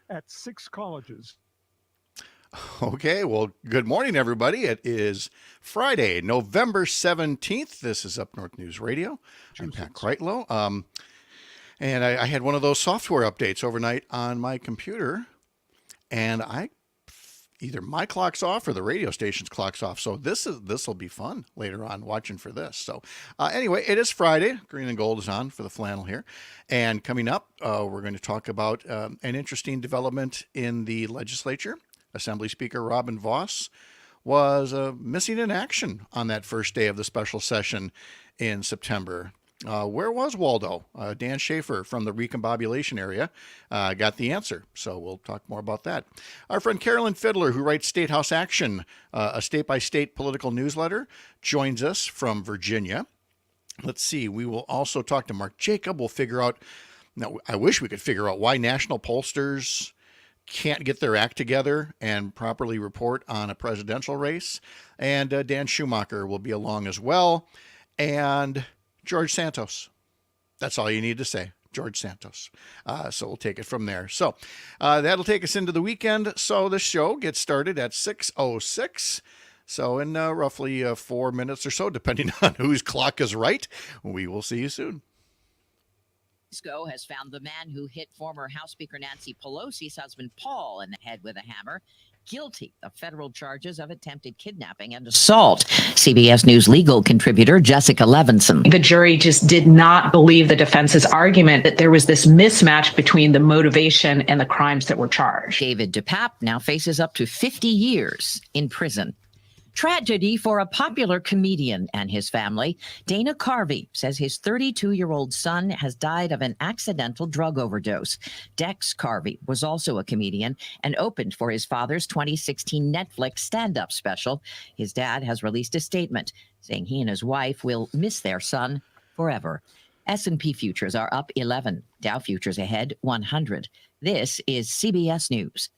at 6 colleges. Okay, well, good morning, everybody. It is Friday, November 17th. This is Up North News Radio. I'm Pat Kreitlow. And I had one of those software updates overnight on my computer, and either my clock's off or the radio station's clock's off. So this will be fun later on watching for this. So anyway, it is Friday. Green and gold is on for the flannel here. And coming up, we're going to talk about an interesting development in the legislature. Assembly Speaker Robin Vos was missing in action on that first day of the special session in September. Where was Waldo? Dan Schaefer from the recombobulation area got the answer. So we'll talk more about that. Our friend Carolyn Fiddler, who writes Statehouse Action, a state-by-state political newsletter, joins us from Virginia. Let's see. We will also talk to Mark Jacob. We'll figure out, now I wish we could figure out why national pollsters can't get their act together and properly report on a presidential race. And Dan Schumacher will be along as well. And George Santos. That's all you need to say, George Santos. So we'll take it from there. So that'll take us into the weekend. So the show gets started at 6:06. So in roughly 4 minutes or so, depending on whose clock is right, we will see you soon. Has found the man who hit former House Speaker Nancy Pelosi's husband Paul in the head with a hammer guilty of federal charges of attempted kidnapping and assault. CBS News legal contributor Jessica Levinson. The jury just did not believe the defense's argument that there was this mismatch between the motivation and the crimes that were charged. David DePape now faces up to 50 years in prison. Tragedy for a popular comedian and his family. Dana Carvey says his 32-year-old son has died of an accidental drug overdose. Dex Carvey was also a comedian and opened for his father's 2016 Netflix stand-up special. His dad has released a statement saying he and his wife will miss their son forever. S&P futures are up 11. Dow futures ahead 100. This is CBS News.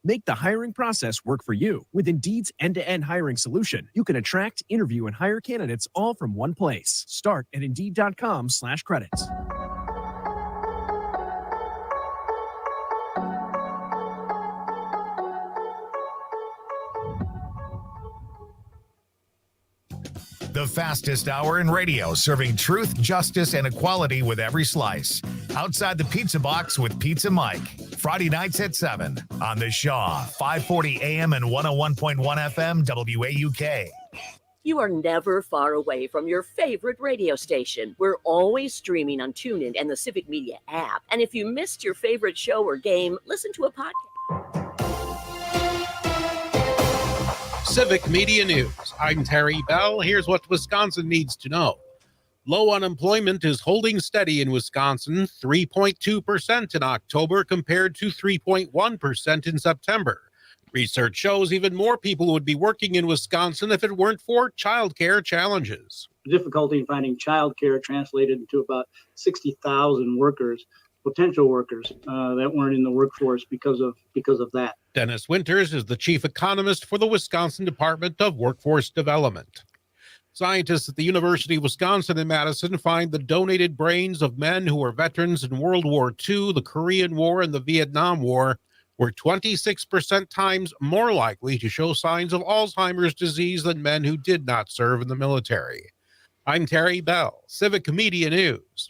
Make the hiring process work for you. With Indeed's end-to-end hiring solution, you can attract, interview, and hire candidates all from one place. Start at Indeed.com/credits. The fastest hour in radio, serving truth, justice, and equality with every slice. Outside the Pizza Box with Pizza Mike. Friday nights at 7 on the Shaw, 540 AM and 101.1 FM, WAUK. You are never far away from your favorite radio station. We're always streaming on TuneIn and the Civic Media app. And if you missed your favorite show or game, listen to a podcast. Civic Media News. I'm Terry Bell. Here's what Wisconsin needs to know. Low unemployment is holding steady in Wisconsin, 3.2% in October compared to 3.1% in September. Research shows even more people would be working in Wisconsin if it weren't for childcare challenges. Difficulty in finding childcare translated into about 60,000 workers, potential workers that weren't in the workforce because of that. Dennis Winters is the chief economist for the Wisconsin Department of Workforce Development. Scientists at the University of Wisconsin in Madison find the donated brains of men who were veterans in World War II, the Korean War, and the Vietnam War were 26% times more likely to show signs of Alzheimer's disease than men who did not serve in the military. I'm Terry Bell, Civic Media News.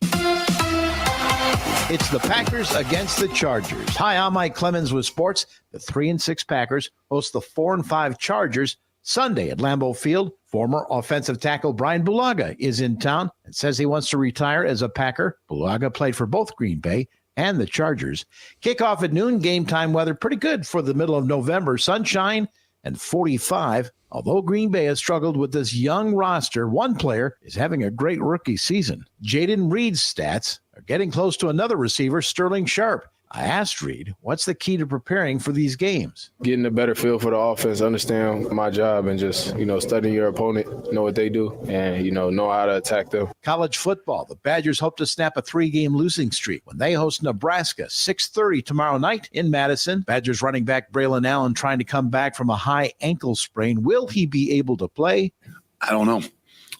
It's the Packers against the Chargers. Hi, I'm Mike Clemens with sports. The 3-6 Packers host the 4-5 Chargers Sunday at Lambeau Field. Former offensive tackle Brian Bulaga is in town and says he wants to retire as a Packer. Bulaga played for both Green Bay and the Chargers. Kickoff at noon. Game time weather pretty good for the middle of November. Sunshine and 45. Although Green Bay has struggled with this young roster, one player is having a great rookie season. Jaden Reed's stats are getting close to another receiver, Sterling Sharp. I asked Reed, what's the key to preparing for these games? Getting a better feel for the offense, understand my job, and just, studying your opponent, know what they do, and, know how to attack them. College football. The Badgers hope to snap a 3-game losing streak when they host Nebraska, 6:30 tomorrow night in Madison. Badgers running back Braylon Allen trying to come back from a high ankle sprain. Will he be able to play? I don't know.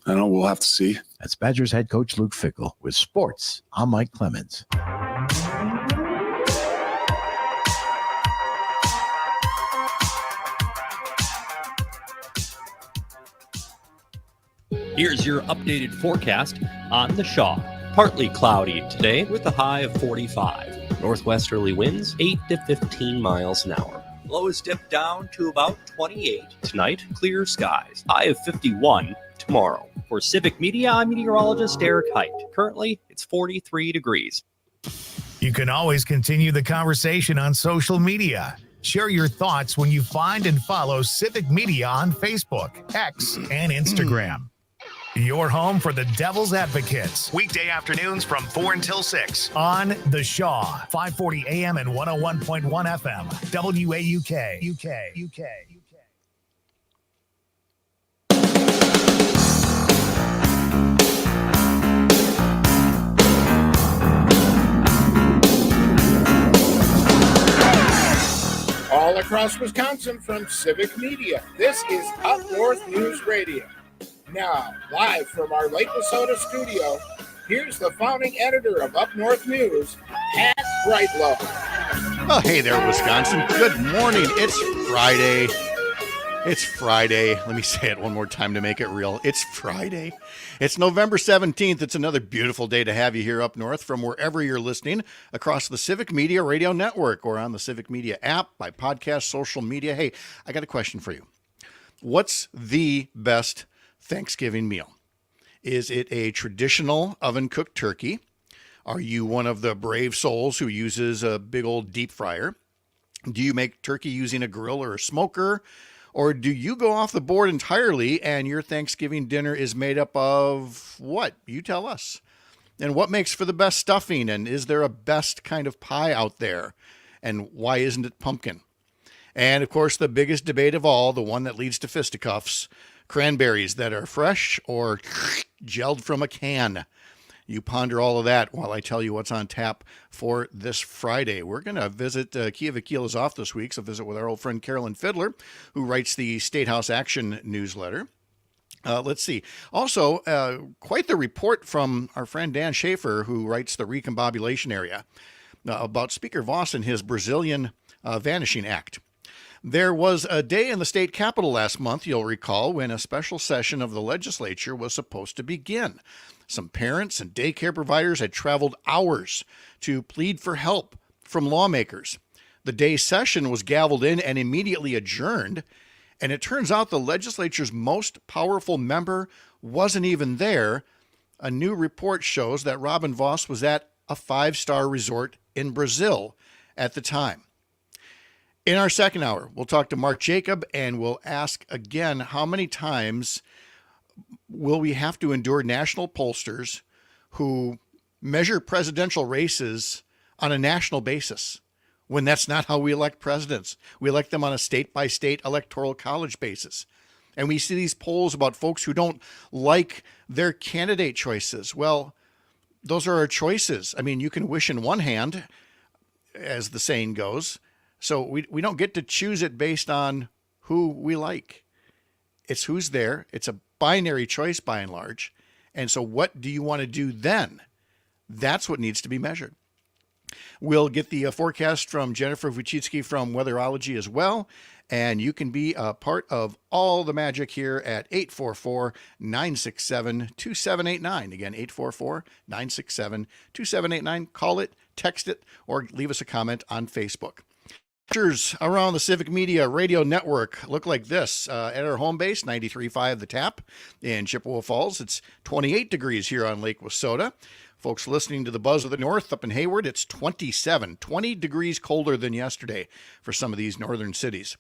We'll have to see. That's Badgers head coach Luke Fickell with sports. I'm Mike Clemens. Here's your updated forecast on the Shaw. Partly cloudy today with a high of 45. Northwesterly winds 8 to 15 miles an hour. Lows dip down to about 28. Tonight, clear skies. High of 51 tomorrow. For Civic Media, I'm meteorologist Eric Height. Currently, it's 43 degrees. You can always continue the conversation on social media. Share your thoughts when you find and follow Civic Media on Facebook, X, and Instagram. Your home for the Devil's Advocates. Weekday afternoons from 4 until 6 on The Shaw, 540 AM and 101.1 FM. WAUK. UK. All across Wisconsin from Civic Media, this is Up North News Radio. Now, live from our Lake Wissota studio, here's the founding editor of Up North News, Pat Brightlow. Oh, hey there, Wisconsin. Good morning. It's Friday. It's Friday. Let me say it one more time to make it real. It's Friday. It's November 17th. It's another beautiful day to have you here up north from wherever you're listening across the Civic Media Radio Network or on the Civic Media app, by podcast, social media. Hey, I got a question for you. What's the best Thanksgiving meal? Is it a traditional oven-cooked turkey? Are you one of the brave souls who uses a big old deep fryer? Do you make turkey using a grill or a smoker? Or do you go off the board entirely and your Thanksgiving dinner is made up of what? You tell us. And what makes for the best stuffing? And is there a best kind of pie out there? And why isn't it pumpkin? And of course, the biggest debate of all, the one that leads to fisticuffs, cranberries that are fresh or gelled from a can. You ponder all of that while I tell you what's on tap for this Friday. We're going to visit, Kiev Akil is off this week, so visit with our old friend Carolyn Fiddler, who writes the Statehouse Action newsletter. Let's see. Also, quite the report from our friend Dan Schaefer, who writes the Recombobulation Area, about Speaker Voss and his Brazilian Vanishing Act. There was a day in the state capitol last month, you'll recall, when a special session of the legislature was supposed to begin. Some parents and daycare providers had traveled hours to plead for help from lawmakers. The day's session was gaveled in and immediately adjourned, and it turns out the legislature's most powerful member wasn't even there. A new report shows that Robin Voss was at a 5-star resort in Brazil at the time. In our second hour, we'll talk to Mark Jacob, and we'll ask again, how many times will we have to endure national pollsters who measure presidential races on a national basis when that's not how we elect presidents? We elect them on a state-by-state electoral college basis. And we see these polls about folks who don't like their candidate choices. Well, those are our choices. I mean, you can wish in one hand, as the saying goes. So we don't get to choose it based on who we like. It's who's there. It's a binary choice by and large. And so what do you want to do then? That's what needs to be measured. We'll get the forecast from Jennifer Vuchitsky from Weatherology as well. And you can be a part of all the magic here at 844-967-2789. Again, 844-967-2789. Call it, text it, or leave us a comment on Facebook. Temperatures around the Civic Media Radio Network look like this. At our home base, 93.5 The Tap in Chippewa Falls. It's 28 degrees here on Lake Wissota. Folks listening to the Buzz of the North up in Hayward, it's 27, 20 degrees colder than yesterday for some of these northern cities.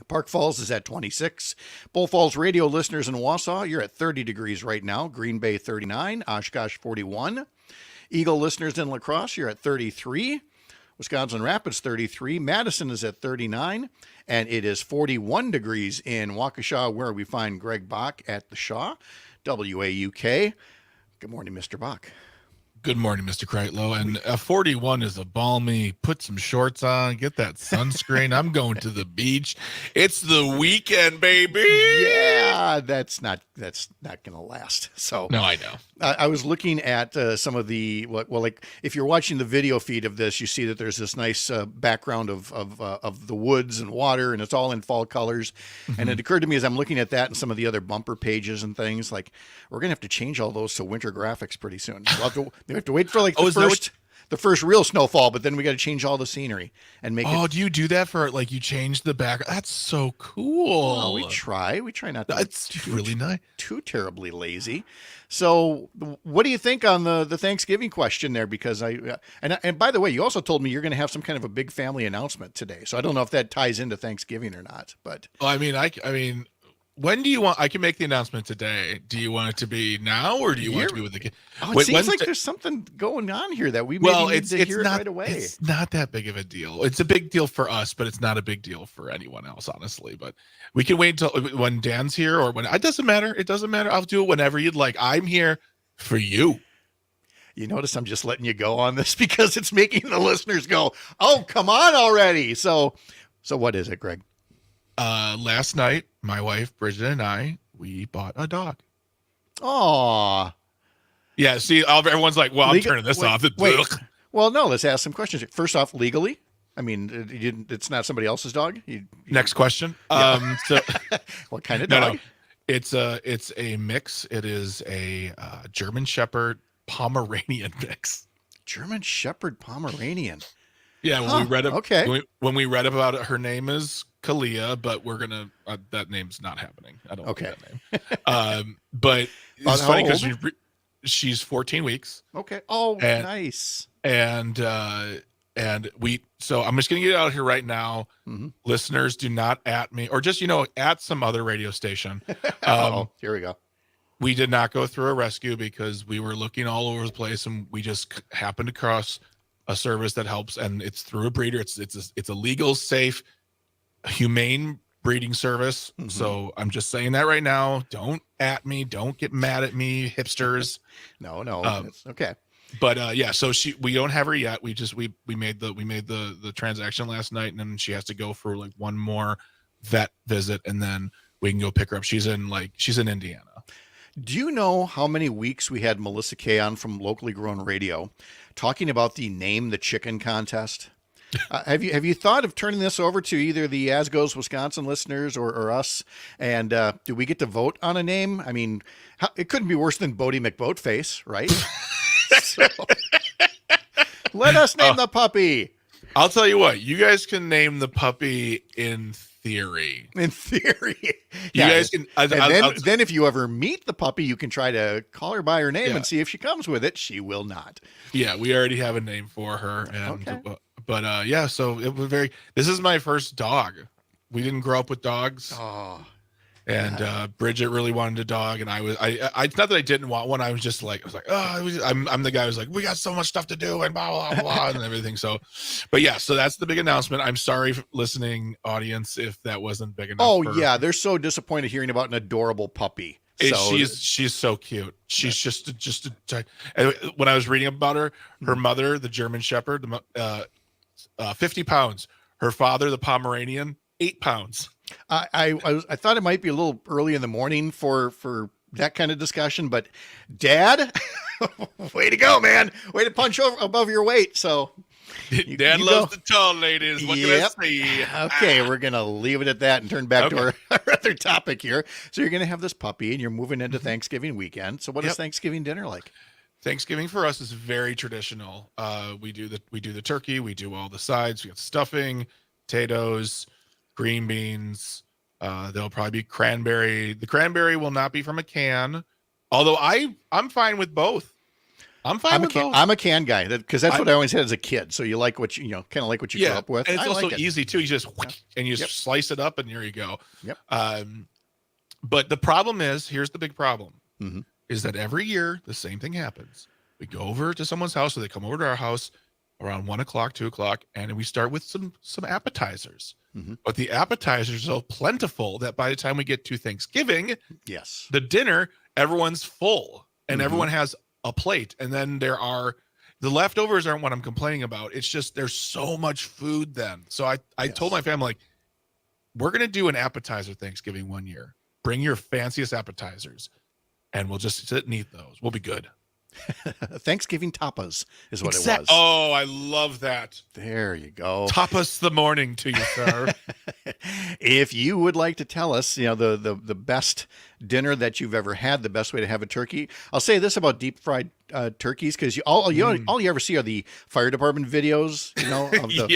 Park Falls is at 26. Bull Falls radio listeners in Wausau, you're at 30 degrees right now. Green Bay 39, Oshkosh 41. Eagle listeners in La Crosse, you're at 33. Wisconsin Rapids 33, Madison is at 39, and it is 41 degrees in Waukesha, where we find Greg Bach at the Shaw, WAUK. Good morning, Mr. Bach. Good morning, Mr. Kreitlow. And 41 is a balmy. Put some shorts on, get that sunscreen. I'm going to the beach. It's the weekend, baby. Yeah, that's not gonna last. So no, I know. I was looking at some of the like if you're watching the video feed of this, you see that there's this nice background of the woods and water, and it's all in fall colors. Mm-hmm. And it occurred to me as I'm looking at that and some of the other bumper pages and things, like we're gonna have to change all those to winter graphics pretty soon. We have to wait for like the first real snowfall, but then we got to change all the scenery and make it. Oh, do you do that for like you change the back? That's so cool. Well, we try not to. It's really nice. Too terribly lazy. So, what do you think on the Thanksgiving question there? Because and by the way, you also told me you're going to have some kind of a big family announcement today. So I don't know if that ties into Thanksgiving or not. But well, I mean. When do you want? I can make the announcement today. Do you want it to be now, or do you want it to be with the kid? Oh, it seems like there's something going on here that we need to hear not, right away. It's not that big of a deal. It's a big deal for us, but it's not a big deal for anyone else, honestly. But we can wait until when Dan's here, or when it doesn't matter. It doesn't matter. I'll do it whenever you'd like. I'm here for you. You notice I'm just letting you go on this because it's making the listeners go, "Oh, come on already!" So what is it, Greg? Last night, my wife Bridget and I, we bought a dog. Aw. Yeah. See, everyone's like, "Well, I'm turning this off." Wait. Well, no. Let's ask some questions. First off, legally, I mean, it's not somebody else's dog. Next question. Yeah. So, what kind of dog? No. It's a mix. It is a German Shepherd Pomeranian mix. German Shepherd Pomeranian. Yeah, when we read about it, her name is Kalia, but we're gonna that name's not happening. I don't know that name. But it's funny because she's 14 weeks. Okay. Oh, nice. And we. So I'm just gonna get it out here right now. Mm-hmm. Listeners, do not at me, or just at some other radio station. Here we go. We did not go through a rescue because we were looking all over the place, and we just happened across a service that helps, and it's through a breeder. It's a legal, safe, humane breeding service. Mm-hmm. So I'm just saying that right now. Don't at me. Don't get mad at me, hipsters. No, it's okay. But yeah, so we don't have her yet. We made the transaction last night, and then she has to go for like one more vet visit, and then we can go pick her up. She's in Indiana. Do you know how many weeks we had Melissa Kay on from Locally Grown Radio talking about the Name the Chicken contest? Have you thought of turning this over to either the As Goes Wisconsin listeners or us? And do we get to vote on a name? I mean, it couldn't be worse than Bodie McBoatface, right? So, let us name the puppy. I'll tell you what, you guys can name the puppy in theory. In theory. You guys can. Then if you ever meet the puppy, you can try to call her by her name and see if she comes with it. She will not. Yeah, we already have a name for her. And, but yeah, so it was this is my first dog. We didn't grow up with dogs. Oh. And Bridget really wanted a dog, and I it's not that I didn't want one. I was like, I'm the guy who's like, we got so much stuff to do and blah blah blah and everything. So, but yeah, so that's the big announcement. I'm sorry, listening audience, if that wasn't big enough. Oh yeah, they're so disappointed hearing about an adorable puppy. She's so cute. She's just and when I was reading about her mother, the German Shepherd, 50 pounds. Her father, the Pomeranian, 8 pounds. I thought it might be a little early in the morning for that kind of discussion, but Dad, way to go, man! Way to punch above your weight. So, Dad loves the tall ladies. What can I say? Okay, we're gonna leave it at that and turn back to our other topic here. So you're gonna have this puppy, and you're moving into Thanksgiving weekend. So what is Thanksgiving dinner like? Thanksgiving for us is very traditional. We do the turkey. We do all the sides. We got stuffing, potatoes, green beans. There'll probably be cranberry. The cranberry will not be from a can, although I'm fine with both. I'm a can guy because that's what I always had as a kid. So you like what kind of like what you grew up with. And it's also easy too. You just slice it up and here you go. Yep. But the problem is, here's the big problem, is that every year the same thing happens. We go over to someone's house, or they come over to our house around 1 o'clock, 2 o'clock, and we start with some appetizers. But the appetizers are so plentiful that by the time we get to Thanksgiving, yes, the dinner, everyone's full and everyone has a plate. And then the leftovers aren't what I'm complaining about. It's just there's so much food then. So I told my family, like, we're going to do an appetizer Thanksgiving one year. Bring your fanciest appetizers and we'll just sit and eat those. We'll be good. Thanksgiving tapas is what it was. Oh, I love that. There you go. Tapas the morning to you, sir. If you would like to tell us, the best dinner that you've ever had, the best way to have a turkey. I'll say this about deep fried turkeys, because all you ever see are the fire department videos,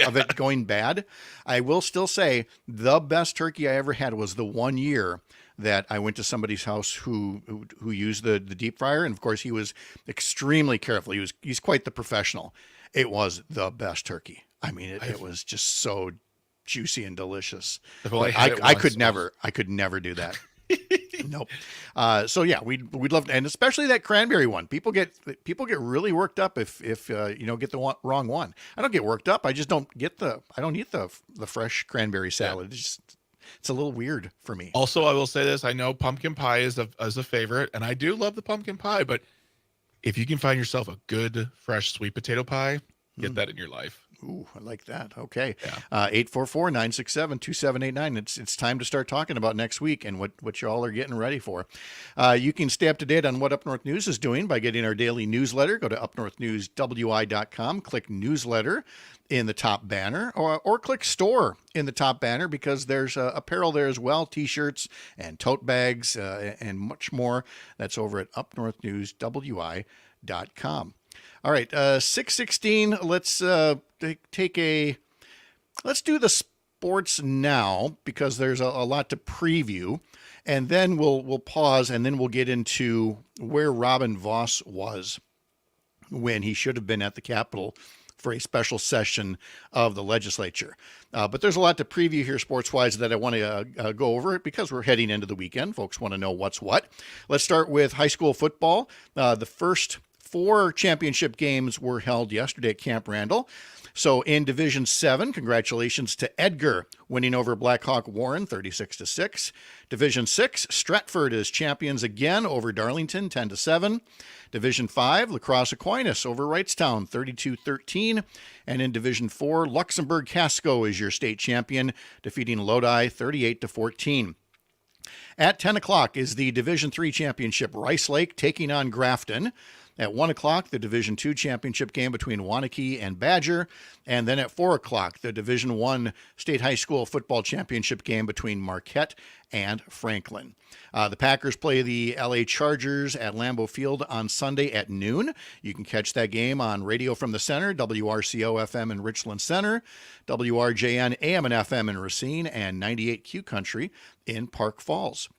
of it going bad. I will still say the best turkey I ever had was the one year that I went to somebody's house who used the deep fryer, and of course he was extremely careful. He's quite the professional. It was the best turkey. I mean, it was just so juicy and delicious. I could never do that. Nope. So yeah, we'd love to, and especially that cranberry one. People get really worked up if get the wrong one. I don't get worked up. I just don't eat the fresh cranberry salad. It's a little weird for me. Also, I will say this. I know pumpkin pie is a favorite, and I do love the pumpkin pie, but if you can find yourself a good, fresh sweet potato pie, get that in your life. Ooh, I like that. Okay. Yeah. 844-967-2789. It's time to start talking about next week and what y'all are getting ready for. You can stay up to date on what Up North News is doing by getting our daily newsletter. Go to upnorthnewswi.com, click newsletter in the top banner, or click store in the top banner, because there's apparel there as well, t-shirts and tote bags and much more. That's over at upnorthnewswi.com. All right, 6:16. Let's do the sports now, because there's a lot to preview, and then we'll pause, and then we'll get into where Robin Voss was when he should have been at the Capitol for a special session of the legislature. But there's a lot to preview here sports-wise that I want to go over, because we're heading into the weekend. Folks want to know what's what. Let's start with high school football. The first 4 championship games were held yesterday at Camp Randall. So in Division 7, congratulations to Edgar winning over Black Hawk Warren 36-6. Division 6, Stratford is champions again over Darlington 10-7. Division 5, La Crosse Aquinas over Wrightstown 32-13. And in Division 4, Luxembourg Casco is your state champion, defeating Lodi 38-14. At 10 o'clock is the Division 3 championship, Rice Lake taking on Grafton. At 1 o'clock, the Division 2 championship game between Waunakee and Badger. And then at 4 o'clock, the Division 1 state high school football championship game between Marquette and Franklin. The Packers play the LA Chargers at Lambeau Field on Sunday at noon. You can catch that game on Radio from the Center, WRCO FM in Richland Center, WRJN AM and FM in Racine, and 98 Q Country in Park Falls.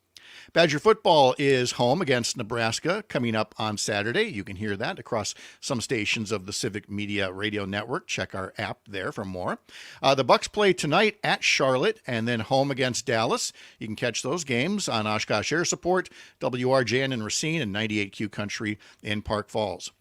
Badger football is home against Nebraska coming up on Saturday. You can hear that across some stations of the Civic Media Radio Network. Check our app there for more. The Bucks play tonight at Charlotte and then home against Dallas. You can catch those games on Oshkosh Air Support, WRJN in Racine, and 98Q Country in Park Falls.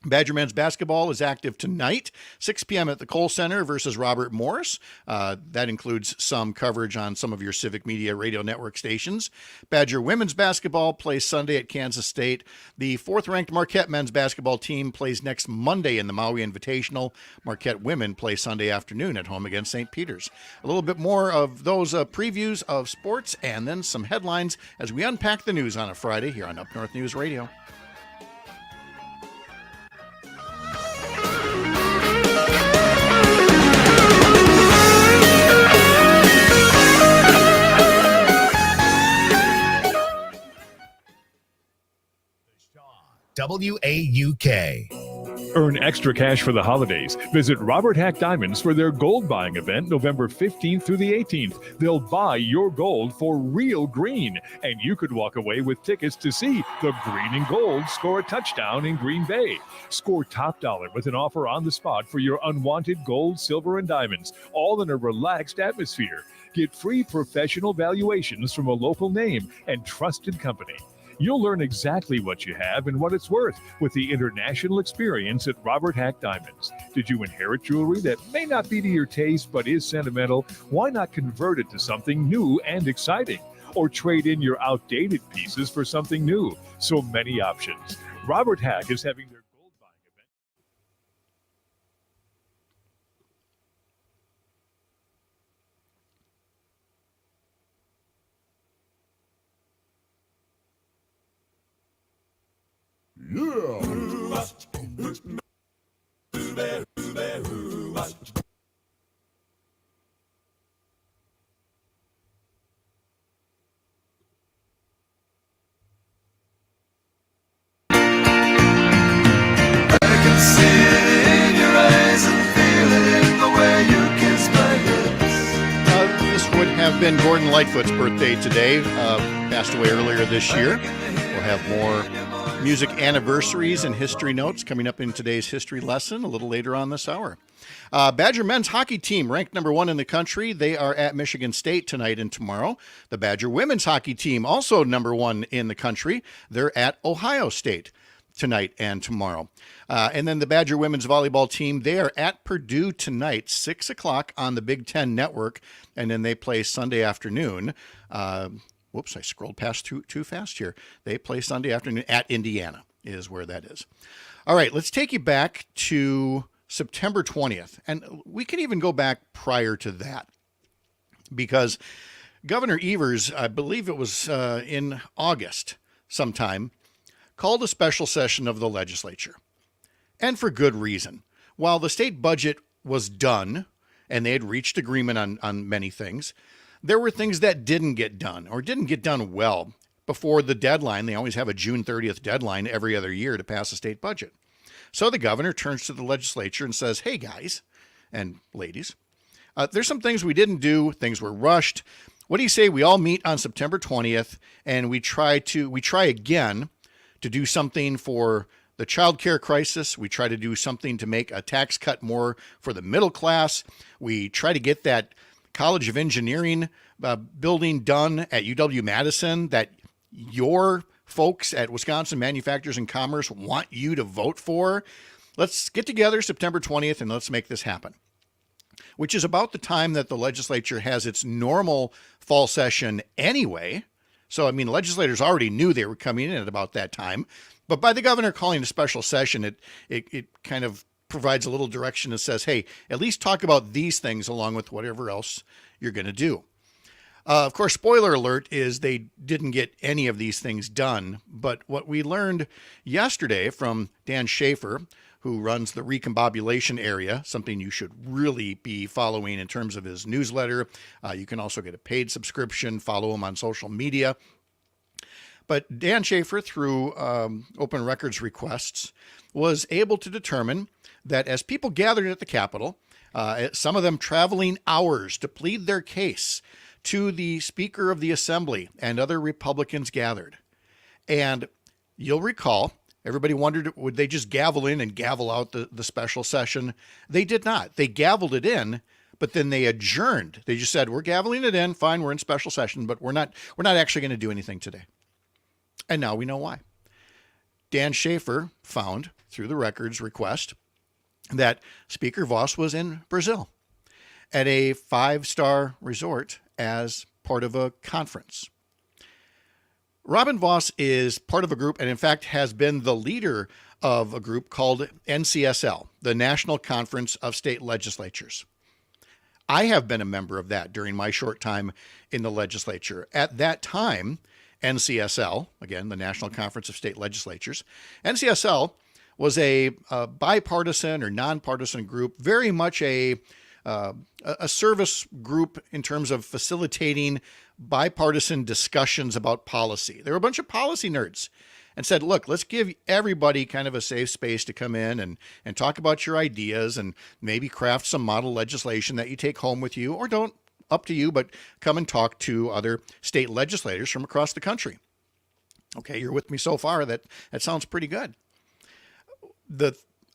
Badger men's basketball is active tonight, 6 p.m. at the Cole Center versus Robert Morris. That includes some coverage on some of your Civic Media Radio Network stations. Badger women's basketball plays Sunday at Kansas State. The 4th-ranked Marquette men's basketball team plays next Monday in the Maui Invitational. Marquette women play Sunday afternoon at home against St. Peter's. A little bit more of those previews of sports and then some headlines as we unpack the news on a Friday here on Up North News Radio. WAUK. Earn extra cash for the holidays. Visit Robert Hack Diamonds for their gold buying event November 15th through the 18th. They'll buy your gold for real green, and you could walk away with tickets to see the Green and Gold score a touchdown in Green Bay. Score top dollar with an offer on the spot for your unwanted gold, silver, and diamonds, all in a relaxed atmosphere. Get free professional valuations from a local name and trusted company. You'll learn exactly what you have and what it's worth with the international experience at Robert Hack Diamonds. Did you inherit jewelry that may not be to your taste but is sentimental? Why not convert it to something new and exciting? Or trade in your outdated pieces for something new? So many options. Robert Hack is having their gold buying event. This would have been Gordon Lightfoot's birthday today. Passed away earlier this year. We'll have more music anniversaries and history notes coming up in today's history lesson a little later on this hour. Badger men's hockey team ranked number 1 in the country. They are at Michigan State tonight and tomorrow. The Badger women's hockey team also number 1 in the country. They're at Ohio State tonight and tomorrow. And then the Badger women's volleyball team, they are at Purdue tonight, 6 o'clock on the Big Ten Network, and then they play Sunday afternoon. Whoops, I scrolled past too fast here. They play Sunday afternoon at Indiana is where that is. All right, let's take you back to September 20th, and we can even go back prior to that, because Governor Evers, I believe it was in August sometime, called a special session of the legislature. And for good reason. While the state budget was done and they had reached agreement on many things, there were things that didn't get done or didn't get done well before the deadline. They always have a June 30th deadline every other year to pass a state budget. So the governor turns to the legislature and says, hey guys and ladies, there's some things we didn't do, things were rushed. What do you say we all meet on September 20th and we try again to do something for the child care crisis. We try to do something to make a tax cut more for the middle class. We try to get that College of Engineering building done at UW-Madison that your folks at Wisconsin Manufacturers and Commerce want you to vote for. Let's get together September 20th and let's make this happen, which is about the time that the legislature has its normal fall session anyway. So, I mean, legislators already knew they were coming in at about that time. But by the governor calling a special session, it kind of provides a little direction and says, hey, at least talk about these things along with whatever else you're going to do. Of course, spoiler alert is they didn't get any of these things done. But what we learned yesterday from Dan Schaefer, who runs the recombobulation area, something you should really be following in terms of his newsletter. You can also get a paid subscription, follow him on social media. But Dan Schaefer, through open records requests, was able to determine that as people gathered at the Capitol, some of them traveling hours to plead their case to the Speaker of the Assembly and other Republicans gathered. And you'll recall, everybody wondered, would they just gavel in and gavel out the special session? They did not. They gaveled it in, but then they adjourned. They just said, we're gaveling it in, fine, we're in special session, but we're not actually going to do anything today. And now we know why. Dan Schaefer found, through the records request, that Speaker Voss was in Brazil at a 5-star resort as part of a conference. Robin Voss is part of a group, and in fact has been the leader of a group called NCSL, the National Conference of State Legislatures. I have been a member of that during my short time in the legislature. At that time, NCSL, again, the National Conference of State Legislatures, NCSL was a bipartisan or nonpartisan group, very much a service group in terms of facilitating bipartisan discussions about policy. They were a bunch of policy nerds and said, look, let's give everybody kind of a safe space to come in and talk about your ideas and maybe craft some model legislation that you take home with you, or don't, up to you, but come and talk to other state legislators from across the country. Okay, you're with me so far. That sounds pretty good.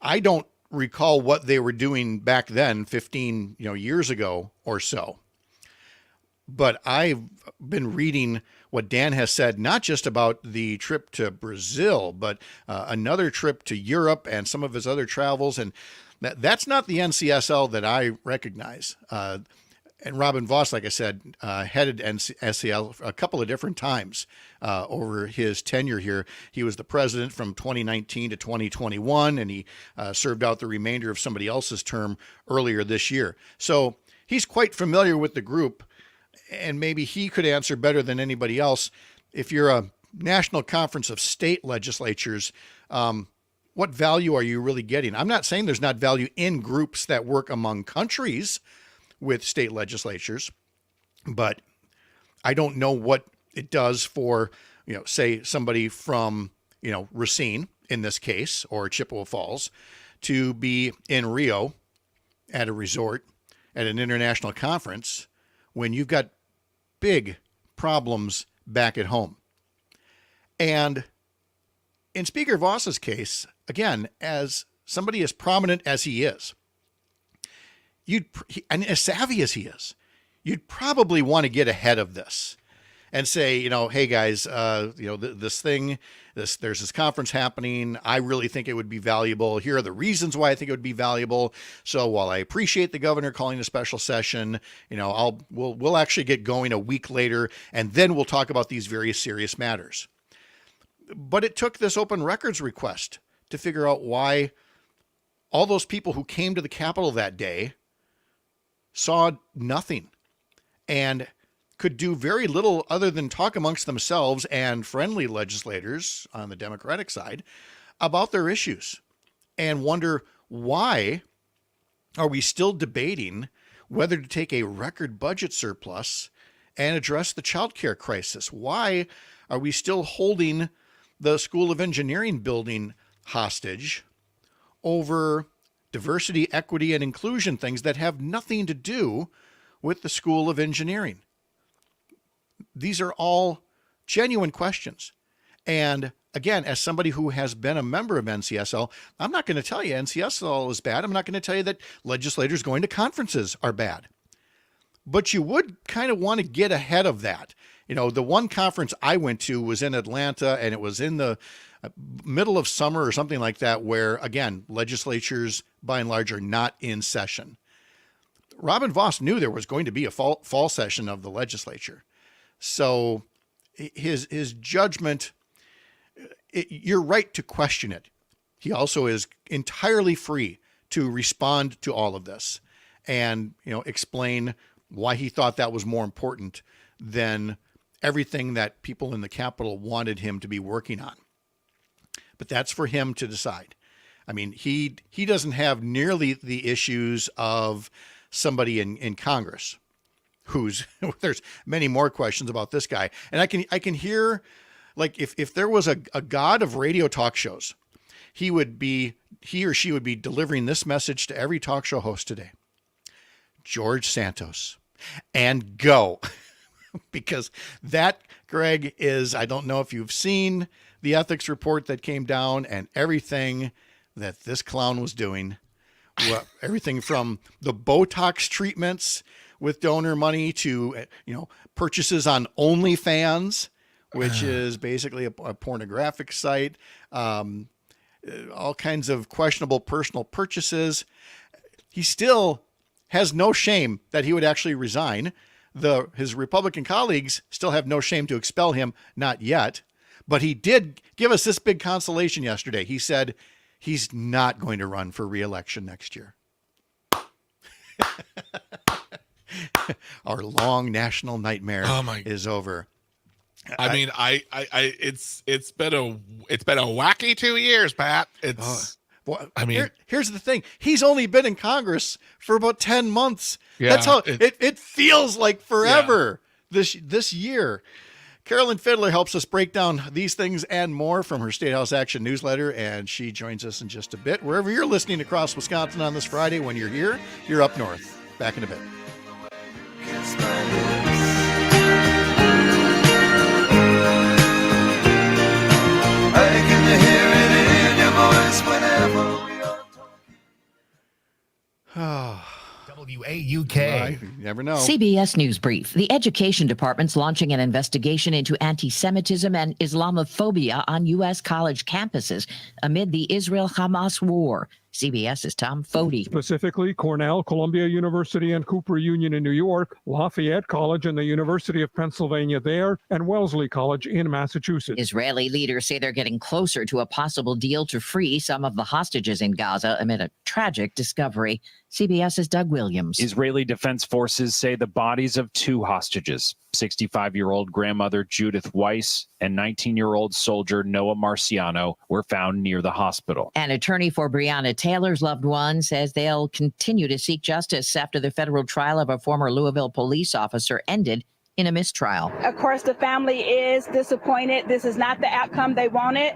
I don't recall what they were doing back then, 15 years ago or so. But I've been reading what Dan has said, not just about the trip to Brazil, but another trip to Europe and some of his other travels. And that's not the NCSL that I recognize. And Robin Voss, like I said, headed SEL a couple of different times over his tenure here. He was the president from 2019 to 2021, and he served out the remainder of somebody else's term earlier this year. So he's quite familiar with the group, and maybe he could answer better than anybody else. If you're a national conference of state legislatures, what value are you really getting? I'm not saying there's not value in groups that work among countries with state legislatures, but I don't know what it does for, say somebody from, Racine in this case, or Chippewa Falls, to be in Rio at a resort at an international conference when you've got big problems back at home. And in Speaker Voss's case, again, as somebody as prominent as he is, and as savvy as he is, you'd probably want to get ahead of this and say, hey guys, there's this conference happening. I really think it would be valuable. Here are the reasons why I think it would be valuable. So while I appreciate the governor calling a special session, we'll actually get going a week later, and then we'll talk about these very serious matters. But it took this open records request to figure out why all those people who came to the Capitol that day saw nothing and could do very little other than talk amongst themselves and friendly legislators on the Democratic side about their issues, and wonder, why are we still debating whether to take a record budget surplus and address the child care crisis? Why are we still holding the School of Engineering building hostage over diversity, equity, and inclusion things that have nothing to do with the School of Engineering? These are all genuine questions. And again, as somebody who has been a member of NCSL, I'm not going to tell you NCSL is bad. I'm not going to tell you that legislators going to conferences are bad. But you would kind of want to get ahead of that. The one conference I went to was in Atlanta, and it was in the middle of summer or something like that, where, again, legislatures by and large are not in session. Robin Voss knew there was going to be a fall session of the legislature. So his judgment, you're right to question it. He also is entirely free to respond to all of this and, explain why he thought that was more important than everything that people in the Capitol wanted him to be working on. But that's for him to decide. I mean, he doesn't have nearly the issues of somebody in Congress there's many more questions about this guy. And I can hear, like, if there was a god of radio talk shows, he or she would be delivering this message to every talk show host today: George Santos, and go. Because that, Greg, is, I don't know if you've seen the ethics report that came down and everything that this clown was doing. Well, everything from the Botox treatments with donor money to, purchases on OnlyFans, which is basically a pornographic site, all kinds of questionable personal purchases. He still has no shame that he would actually resign. His Republican colleagues still have no shame to expel him, not yet. But he did give us this big consolation yesterday. He said he's not going to run for re-election next year. Our long national nightmare is over. I mean, it's been a wacky 2 years, Pat. Here's the thing. He's only been in Congress for about 10 months. Yeah, that's how it feels like forever this year. Carolyn Fiddler helps us break down these things and more from her Statehouse Action newsletter, and she joins us in just a bit. Wherever you're listening across Wisconsin on this Friday, when you're here, you're up north. Back in a bit. WAUK. You never know. CBS News Brief. The Education Department's launching an investigation into anti-Semitism and Islamophobia on U.S. college campuses amid the Israel-Hamas war. CBS's Tom Foti. Specifically, Cornell, Columbia University, and Cooper Union in New York, Lafayette College and the University of Pennsylvania there, and Wellesley College in Massachusetts. Israeli leaders say they're getting closer to a possible deal to free some of the hostages in Gaza amid a tragic discovery. CBS's Doug Williams. Israeli Defense Forces say the bodies of two hostages, 65-year-old grandmother Judith Weiss and 19-year-old soldier Noah Marciano, were found near the hospital. An attorney for Breonna Taylor's loved one says they'll continue to seek justice after the federal trial of a former Louisville police officer ended in a mistrial. Of course, the family is disappointed. This is not the outcome they wanted,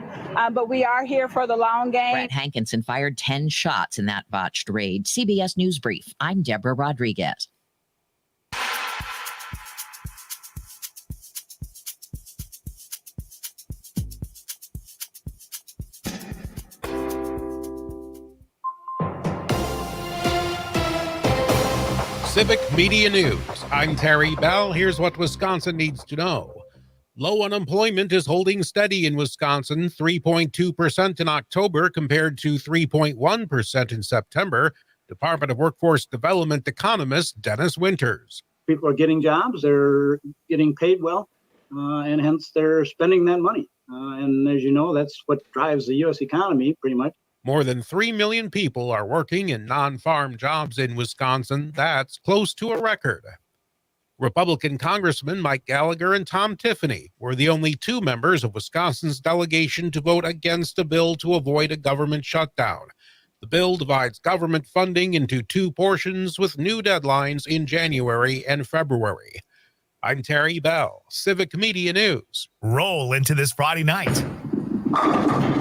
but we are here for the long game. Brett Hankinson fired 10 shots in that botched raid. CBS News Brief. I'm Deborah Rodriguez. Civic Media News. I'm Terry Bell. Here's what Wisconsin needs to know. Low unemployment is holding steady in Wisconsin, 3.2% in October compared to 3.1% in September. Department of Workforce Development economist Dennis Winters. People are getting jobs, they're getting paid well, and hence they're spending that money. And as you know, that's what drives the U.S. economy pretty much. More than 3 million people are working in non-farm jobs in Wisconsin. That's close to a record. Republican Congressman Mike Gallagher and Tom Tiffany were the only two members of Wisconsin's delegation to vote against a bill to avoid a government shutdown. The bill divides government funding into two portions with new deadlines in January and February. I'm Terry Bell, Civic Media News. Roll into this Friday night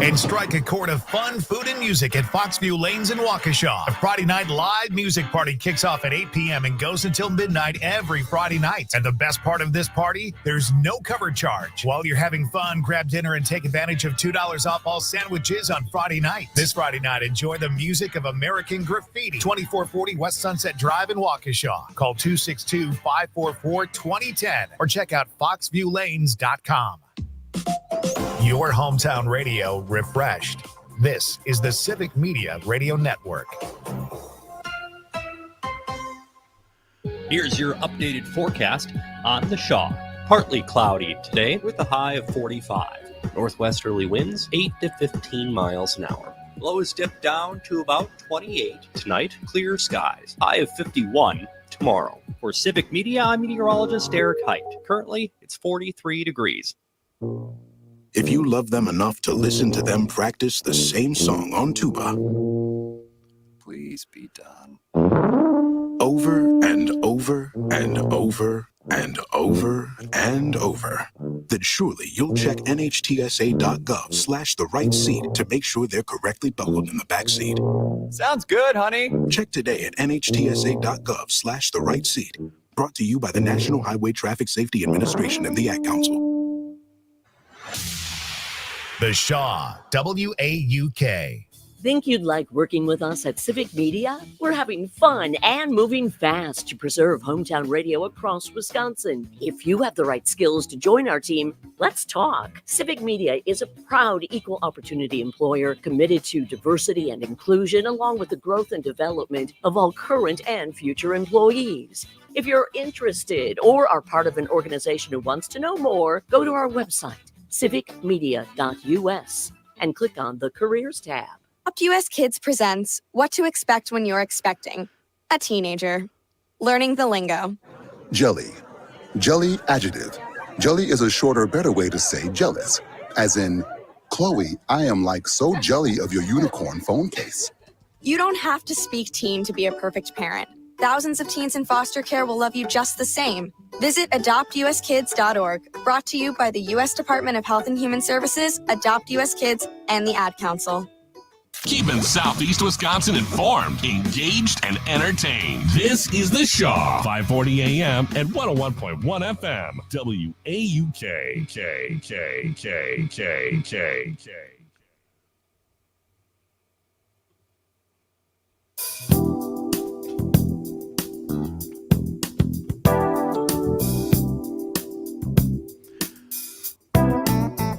and strike a chord of fun, food, and music at Foxview Lanes in Waukesha. The Friday night live music party kicks off at 8 p.m. and goes until midnight every Friday night. And the best part of this party, there's no cover charge. While you're having fun, grab dinner and take advantage of $2 off all sandwiches on Friday night. This Friday night, enjoy the music of American Graffiti. 2440 West Sunset Drive in Waukesha. Call 262-544-2010 or check out foxviewlanes.com. Your hometown radio refreshed. This is the Civic Media Radio Network. Here's your updated forecast on the Shaw. Partly cloudy today with a high of 45. Northwesterly winds 8 to 15 miles an hour. Lows dip down to about 28. Tonight, clear skies. High of 51 tomorrow. For Civic Media, I'm meteorologist Eric Height. Currently, it's 43 degrees. If you love them enough to listen to them practice the same song on tuba, Please be done. over and over and over and over and over, then surely you'll check nhtsa.gov/the right seat to make sure they're correctly buckled in the back seat. Sounds good, honey. Check today at nhtsa.gov/the right seat. Brought to you by the National Highway Traffic Safety Administration and the Ad Council. The Shaw, WAUK. Think you'd like working with us at Civic Media? We're having fun and moving fast to preserve hometown radio across Wisconsin. If you have the right skills to join our team, let's talk. Civic Media is a proud equal opportunity employer committed to diversity and inclusion, along with the growth and development of all current and future employees. If you're interested or are part of an organization who wants to know more, go to our website, civicmedia.us, and click on the Careers tab. UpUS Kids presents What to Expect When You're Expecting a Teenager. Learning the lingo. Jelly. Jelly adjective. Jelly is a shorter, better way to say jealous. As in, Chloe, I am like so jelly of your unicorn phone case. You don't have to speak teen to be a perfect parent. Thousands of teens in foster care will love you just the same. Visit adoptuskids.org, brought to you by the U.S. Department of Health and Human Services, Adopt U.S. Kids, and the Ad Council. Keeping Southeast Wisconsin informed, engaged, and entertained. This is The Shaw, 540 AM and 101.1 FM. WAUK.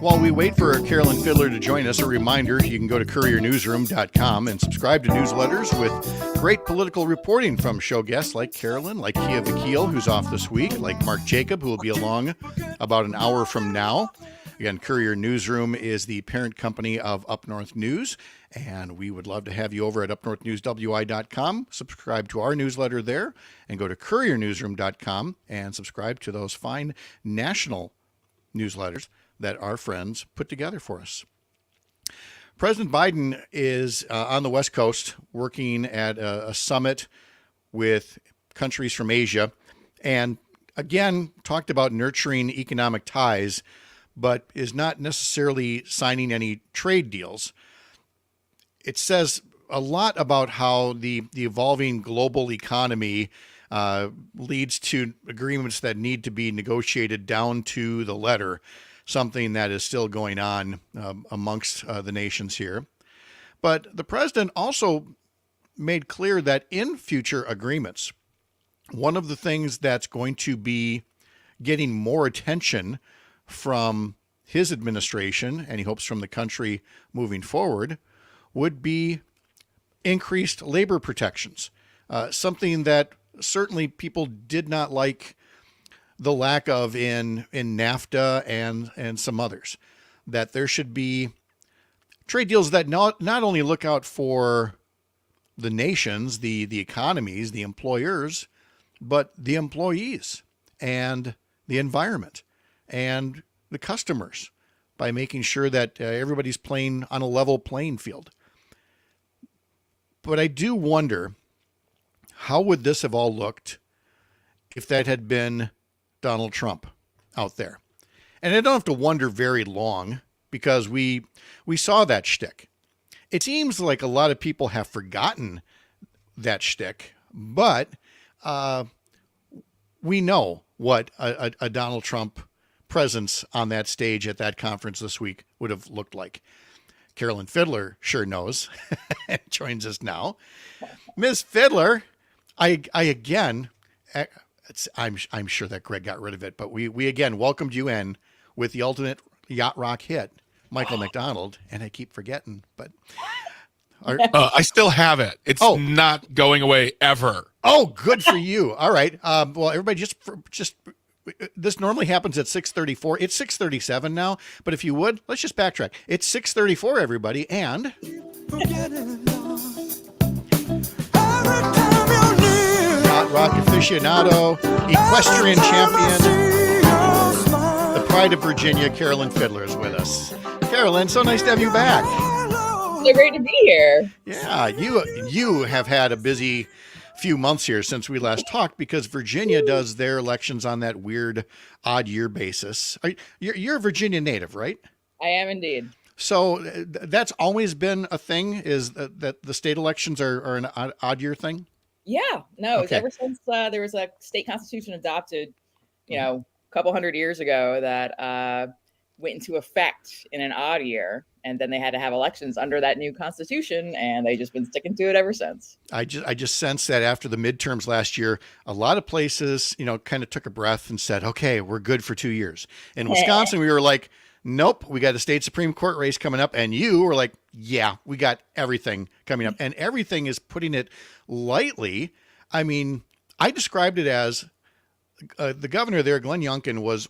While we wait for Carolyn Fiddler to join us, a reminder, you can go to couriernewsroom.com and subscribe to newsletters with great political reporting from show guests like Carolyn, like Kia Vakil, who's off this week, like Mark Jacob, who will be along about an hour from now. Again, Courier Newsroom is the parent company of Up North News, and we would love to have you over at upnorthnewswi.com. Subscribe to our newsletter there, and go to couriernewsroom.com and subscribe to those fine national newsletters that our friends put together for us. President Biden is on the West Coast working at a summit with countries from Asia, and again talked about nurturing economic ties, but is not necessarily signing any trade deals. It says a lot about how the evolving global economy leads to agreements that need to be negotiated down to the letter, something that is still going on amongst the nations here. But the president also made clear that in future agreements, one of the things that's going to be getting more attention from his administration, and he hopes from the country moving forward, would be increased labor protections, something that certainly people did not like the lack of in NAFTA and some others, that there should be trade deals that not only look out for the nations, the economies, the employers, but the employees and the environment and the customers, by making sure that everybody's playing on a level playing field. But I do wonder, how would this have all looked if that had been Donald Trump out there? And I don't have to wonder very long, because we saw that shtick. It seems like a lot of people have forgotten that shtick, but we know what a Donald Trump presence on that stage at that conference this week would have looked like. Carolyn Fiddler sure knows and joins us now. Ms. Fiddler, I'm sure that Greg got rid of it, but we again welcomed you in with the ultimate yacht rock hit, Michael McDonald, and I keep forgetting, but I still have it. It's not going away ever. Oh, good for you. All right. Well, everybody just this normally happens at 6:34. It's 6:37 now, but if you would, let's just backtrack. It's 6:34, everybody, and yacht rock aficionado, equestrian champion, the pride of Virginia, Carolyn Fiddler is with us. Carolyn, so nice to have you back. So great to be here. Yeah, you have had a busy few months here since we last talked, because Virginia does their elections on that weird odd year basis. You're a Virginia native, right? I am indeed. So that's always been a thing, is that the state elections are an odd year thing? Yeah, no, Okay. ever since there was a state constitution adopted, a couple hundred years ago that went into effect in an odd year, and then they had to have elections under that new constitution, and they've just been sticking to it ever since. I just sense that after the midterms last year, a lot of places, kind of took a breath and said, okay, we're good for 2 years. In Wisconsin, we were like, nope, we got a state Supreme Court race coming up. And you were like, yeah, we got everything coming up. And everything is, putting it lightly. I mean, I described it as the governor there, Glenn Youngkin, was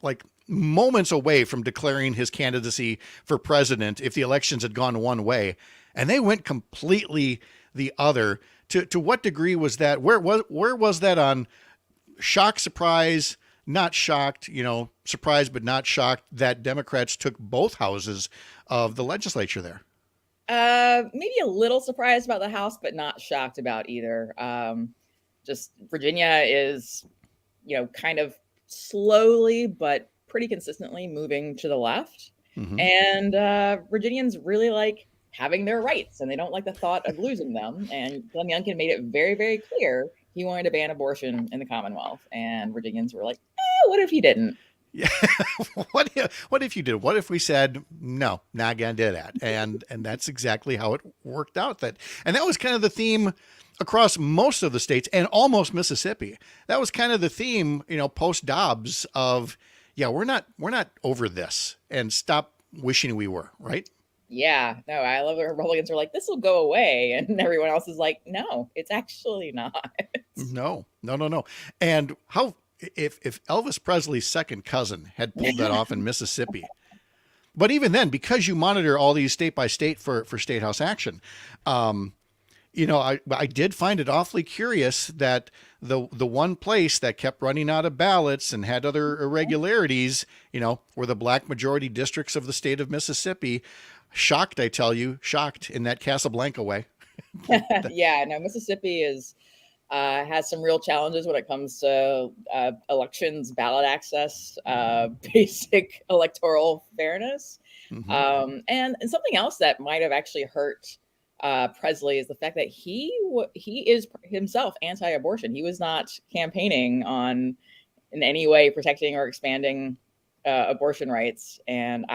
like moments away from declaring his candidacy for president if the elections had gone one way, and they went completely the other. To what degree was that? Where was that on shock, surprise, not shocked, surprised but not shocked that Democrats took both houses of the legislature there? Maybe a little surprised about the House, but not shocked about either. Just Virginia is, kind of slowly but pretty consistently moving to the left. Mm-hmm. And Virginians really like having their rights, and they don't like the thought of losing them. And Glenn Youngkin made it very, very clear he wanted to ban abortion in the Commonwealth. And Virginians were like, what if he didn't? Yeah. What if you did? What if we said, no, not going to do that? And that's exactly how it worked out. And that was kind of the theme across most of the states and almost Mississippi. That was kind of the theme, post Dobbs of, yeah, we're not over this, and stop wishing we were, right? Yeah, no, I love it. Republicans are like, this will go away. And everyone else is like, no, it's actually not. No. And how, if Elvis Presley's second cousin had pulled that off in Mississippi, but even then, because you monitor all these state by state for Statehouse Action, I did find it awfully curious that the one place that kept running out of ballots and had other irregularities, were the black majority districts of the state of Mississippi. Shocked, I tell you, shocked in that Casablanca way. Yeah, no, Mississippi has some real challenges when it comes to elections, ballot access, basic electoral fairness. Mm-hmm. And something else that might have actually hurt Presley is the fact that he is himself anti-abortion. He was not campaigning on in any way protecting or expanding abortion rights. And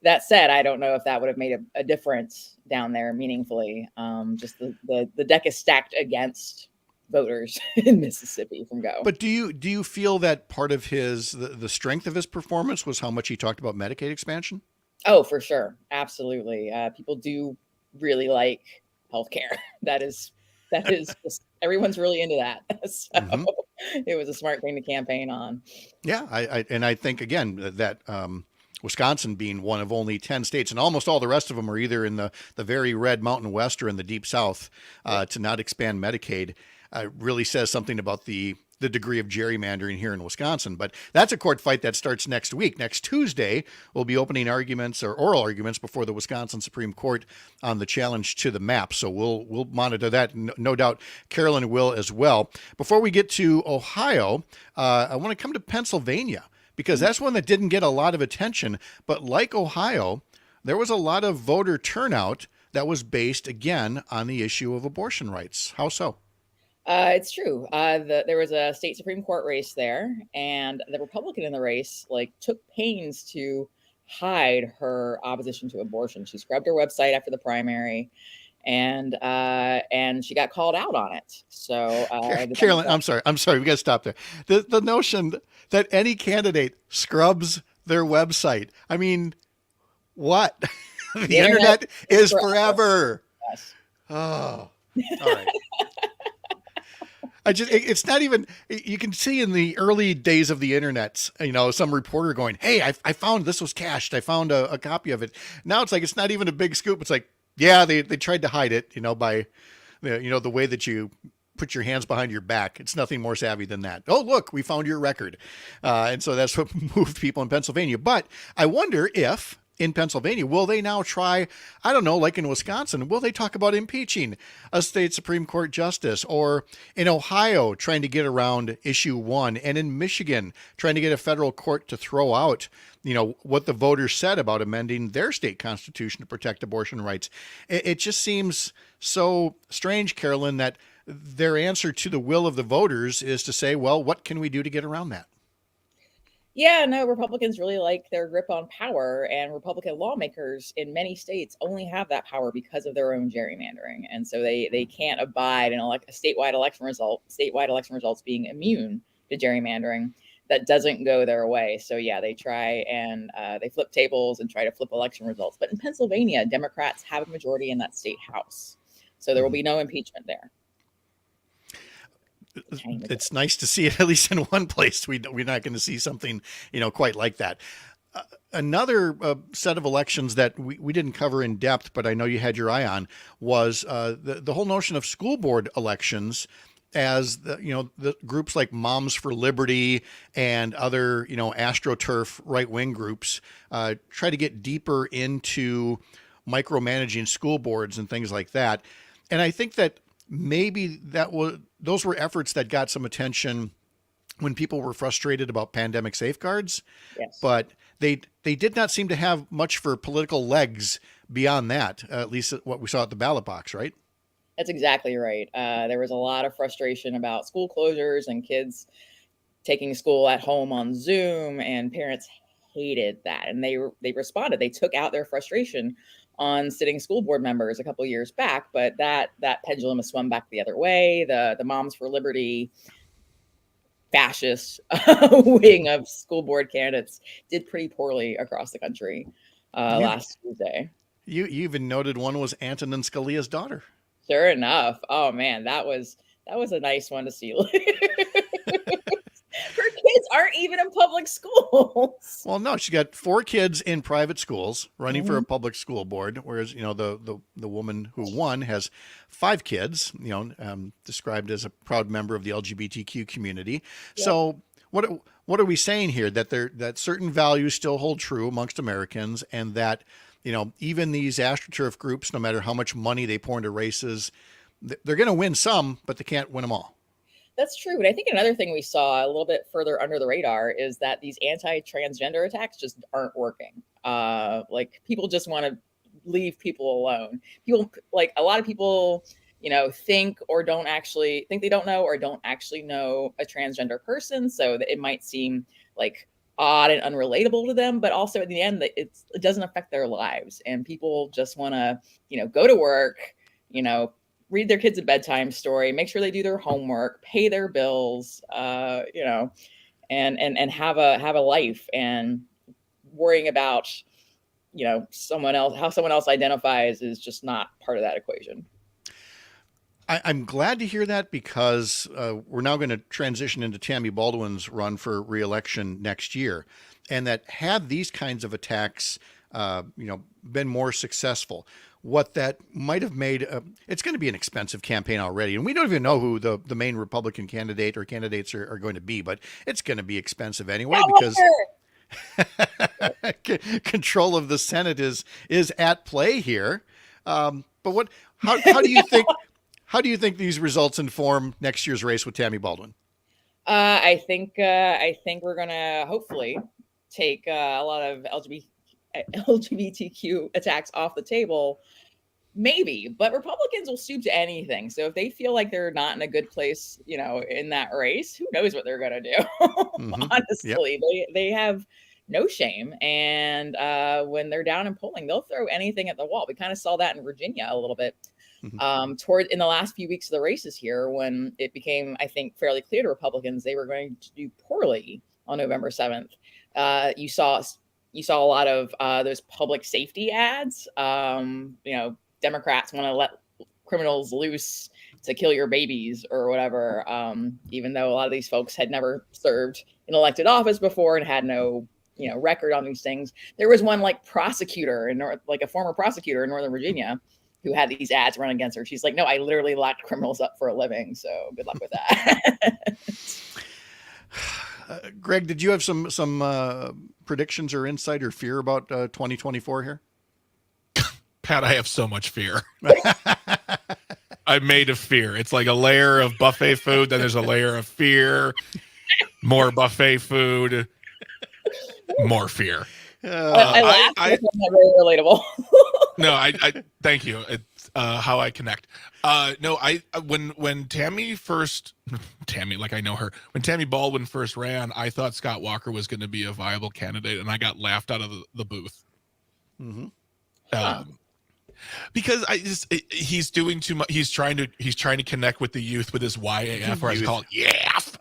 that said, I don't know if that would have made a difference down there meaningfully. Just the deck is stacked against voters in Mississippi from go. But do you feel that part of the strength of his performance was how much he talked about Medicaid expansion? Oh, for sure. Absolutely. People do really like healthcare. That is just, everyone's really into that. So It was a smart thing to campaign on. Yeah. I think again that, Wisconsin being one of only 10 states, and almost all the rest of them are either in the very red Mountain West or in the Deep South, to not expand Medicaid, really says something about the degree of gerrymandering here in Wisconsin. But that's a court fight that starts next week. Next Tuesday, we'll be opening arguments or oral arguments before the Wisconsin Supreme Court on the challenge to the map. So we'll monitor that. No doubt Carolyn will as well. Before we get to Ohio, I want to come to Pennsylvania, because that's one that didn't get a lot of attention. But like Ohio, there was a lot of voter turnout that was based, again, on the issue of abortion rights. How so? It's true. There was a state Supreme Court race there, and the Republican in the race took pains to hide her opposition to abortion. She scrubbed her website after the primary, and she got called out on it. So, Carolyn, I'm sorry. We got to stop there. The notion that any candidate scrubs their website. I mean, what? The internet is forever. Yes. Oh, all right. It's not even, you can see in the early days of the internet, some reporter going, hey, I found this was cached. I found a copy of it. Now it's it's not even a big scoop. It's yeah, they tried to hide it, by, the way that you put your hands behind your back. It's nothing more savvy than that. Oh, look, we found your record. And so that's what moved people in Pennsylvania. But I wonder if in Pennsylvania, will they now try, I don't know, like in Wisconsin, will they talk about impeaching a state Supreme Court justice? Or in Ohio, trying to get around issue 1, and in Michigan, trying to get a federal court to throw out, what the voters said about amending their state constitution to protect abortion rights. It just seems so strange, Carolyn, that their answer to the will of the voters is to say, well, what can we do to get around that? Yeah, no, Republicans really like their grip on power, and Republican lawmakers in many states only have that power because of their own gerrymandering. And so they can't abide in a statewide election results being immune to gerrymandering. That doesn't go their way. So yeah, they try and they flip tables and try to flip election results. But in Pennsylvania, Democrats have a majority in that state house. So there will be no impeachment there. It's nice to see it at least in one place. We're not going to see something, quite like that. Another set of elections that we didn't cover in depth, but I know you had your eye on, was the whole notion of school board elections, as the groups like Moms for Liberty and other, AstroTurf right-wing groups try to get deeper into micromanaging school boards and things like that. And I think that maybe those were efforts that got some attention when people were frustrated about pandemic safeguards. Yes. But they did not seem to have much for political legs beyond that, at least what we saw at the ballot box, right? That's exactly right. There was a lot of frustration about school closures and kids taking school at home on Zoom, and parents hated that. And they responded. They took out their frustration on sitting school board members a couple of years back, but that pendulum has swung back the other way. The Moms for Liberty fascist wing of school board candidates did pretty poorly across the country last Tuesday. You even noted one was Antonin Scalia's daughter. Sure enough. Oh man, that was a nice one to see. Her kids aren't even in public schools. Well, no, she got 4 kids in private schools running for a public school board, whereas the woman who won has 5 kids. Described as a proud member of the LGBTQ community. Yep. So what are we saying here? That certain values still hold true amongst Americans, and that even these AstroTurf groups, no matter how much money they pour into races, they're going to win some, but they can't win them all. That's true. And I think another thing we saw a little bit further under the radar is that these anti-transgender attacks just aren't working. Like people just want to leave people alone. People, like a lot of people, think they don't know or don't actually know a transgender person. So that it might seem like odd and unrelatable to them, but also at the end, it doesn't affect their lives. And people just want to, go to work, read their kids a bedtime story, make sure they do their homework, pay their bills, and have a life, and worrying about, how someone else identifies is just not part of that equation. I'm glad to hear that, because we're now going to transition into Tammy Baldwin's run for re-election next year, and that had these kinds of attacks, been more successful, what that might have made, it's going to be an expensive campaign already. And we don't even know who the main Republican candidate or candidates are going to be, but it's going to be expensive anyway, because control of the Senate is at play here. But how do you think, how do you think these results inform next year's race with Tammy Baldwin? I think we're going to hopefully take a lot of LGBTQ attacks off the table, maybe, but Republicans will stoop to anything. So if they feel like they're not in a good place, in that race, who knows what they're going to do? Honestly, yep. They have no shame. And when they're down in polling, they'll throw anything at the wall. We kind of saw that in Virginia a little bit. In the last few weeks of the races here, when it became, I think, fairly clear to Republicans they were going to do poorly on November 7th. You saw a lot of those public safety ads. Democrats want to let criminals loose to kill your babies or whatever, even though a lot of these folks had never served in elected office before and had no record on these things. There was one prosecutor a former prosecutor in Northern Virginia who had these ads run against her. She's like, no, I literally locked criminals up for a living. So good luck with that. Greg, did you have some predictions or insight or fear about 2024 here? Pat, I have so much fear. I'm made of fear. It's like a layer of buffet food, then there's a layer of fear, more buffet food, more fear. I laugh. It's not very relatable. No, I thank you. It's how I connect. When Tammy, like I know her, when Tammy Baldwin first ran, I thought Scott Walker was going to be a viable candidate, and I got laughed out of the booth. Because he's doing too much. He's trying to connect with the youth with his YAF, or I call it YAF.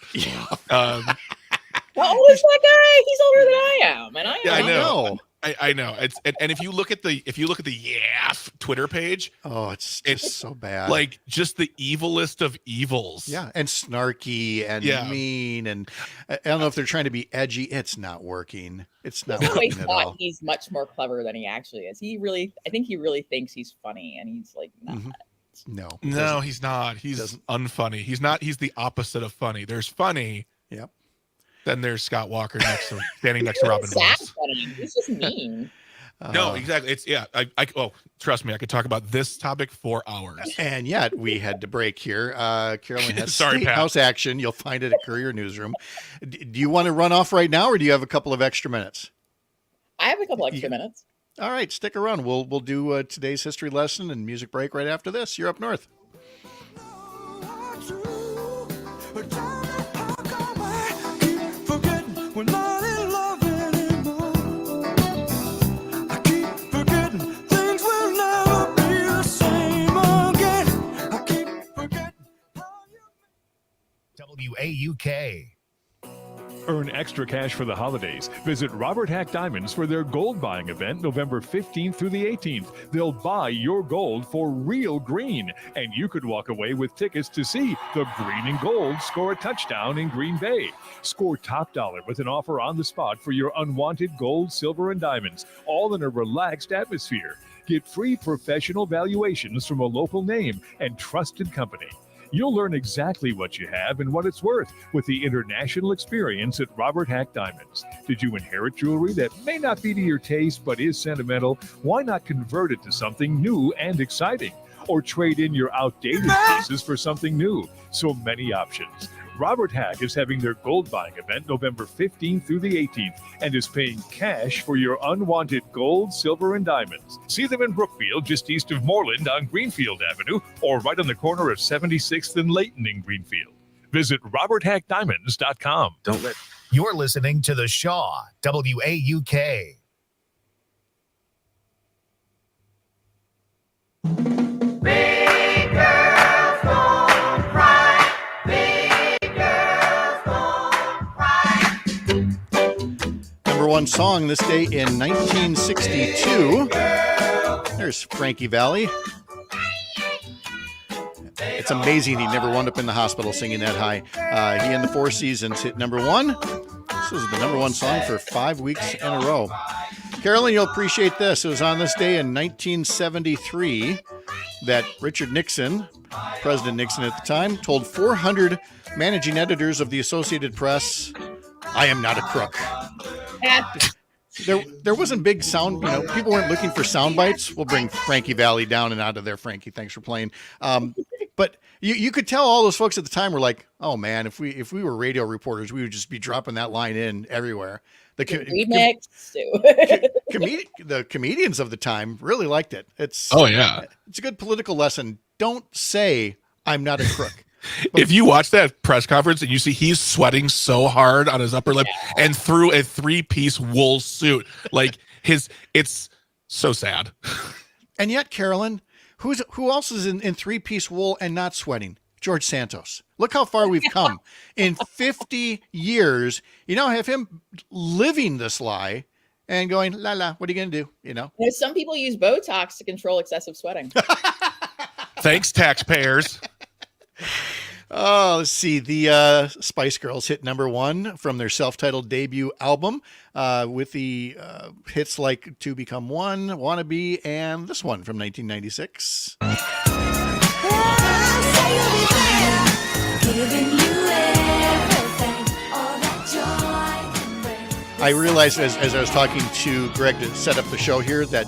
How old is that guy? He's older than I am, and I know. I know. It's and if you look at the YAF Twitter page, it's so bad. Like just the evilest of evils. Yeah, and snarky and mean, and I don't know if they're trying to be edgy. It's not working. It's not working at all. He's much more clever than he actually is. I think he really thinks he's funny, and he's like not. No, he's not. He's unfunny. He's not. He's the opposite of funny. There's funny. Yep. Then there's Scott Walker standing next to Robin Ross. He's just mean. No, exactly. It's trust me, I could talk about this topic for hours. And yet we had to break here. Carolyn has Sorry, Statehouse Action. You'll find it at Courier Newsroom. Do you want to run off right now, or do you have a couple of extra minutes? I have a couple extra minutes. All right, stick around. We'll do today's history lesson and music break right after this. You're up north. WAUK. Earn extra cash for the holidays. Visit Robert Hack Diamonds for their gold buying event November 15th through the 18th. They'll buy your gold for real green, and you could walk away with tickets to see the Green and Gold score a touchdown in Green Bay. Score top dollar with an offer on the spot for your unwanted gold, silver, and diamonds, all in a relaxed atmosphere. Get free professional valuations from a local name and trusted company. You'll learn exactly what you have and what it's worth with the international experience at Robert Hack Diamonds. Did you inherit jewelry that may not be to your taste but is sentimental? Why not convert it to something new and exciting? Or trade in your outdated pieces for something new? So many options. Robert Hack is having their gold buying event November 15th through the 18th and is paying cash for your unwanted gold, silver, and diamonds. See them in Brookfield, just east of Moreland on Greenfield Avenue, or right on the corner of 76th and Layton in Greenfield. Visit roberthackdiamonds.com. Don't let. You're listening to The Shaw, WAUK. Number one song this day in 1962. There's Frankie Valli. It's amazing he never wound up in the hospital singing that high. He and the Four Seasons hit number one. This was the number one song for 5 weeks in a row. Carolyn, you'll appreciate this. It was on this day in 1973 that Richard Nixon, President Nixon at the time, told 400 managing editors of the Associated Press, "I am not a crook." There wasn't big sound, people weren't looking for sound bites. We'll bring Frankie Valli down and out of there. Frankie, thanks for playing. But you could tell all those folks at the time were like, oh man, if we were radio reporters, we would just be dropping that line in everywhere. The comedians of the time really liked it. It's a good political lesson. Don't say I'm not a crook. If you watch that press conference and you see he's sweating so hard on his upper lip and through a 3-piece wool suit, like it's so sad. And yet, Carolyn, who else is in 3-piece wool and not sweating? George Santos. Look how far we've come. In 50 years, you now have him living this lie and going, la la, what are you going to do? Some people use Botox to control excessive sweating. Thanks, taxpayers. Oh, let's see. The Spice Girls hit number one from their self-titled debut album with the hits like To Become One, Wannabe, and this one from 1996. I realized as I was talking to Greg to set up the show here that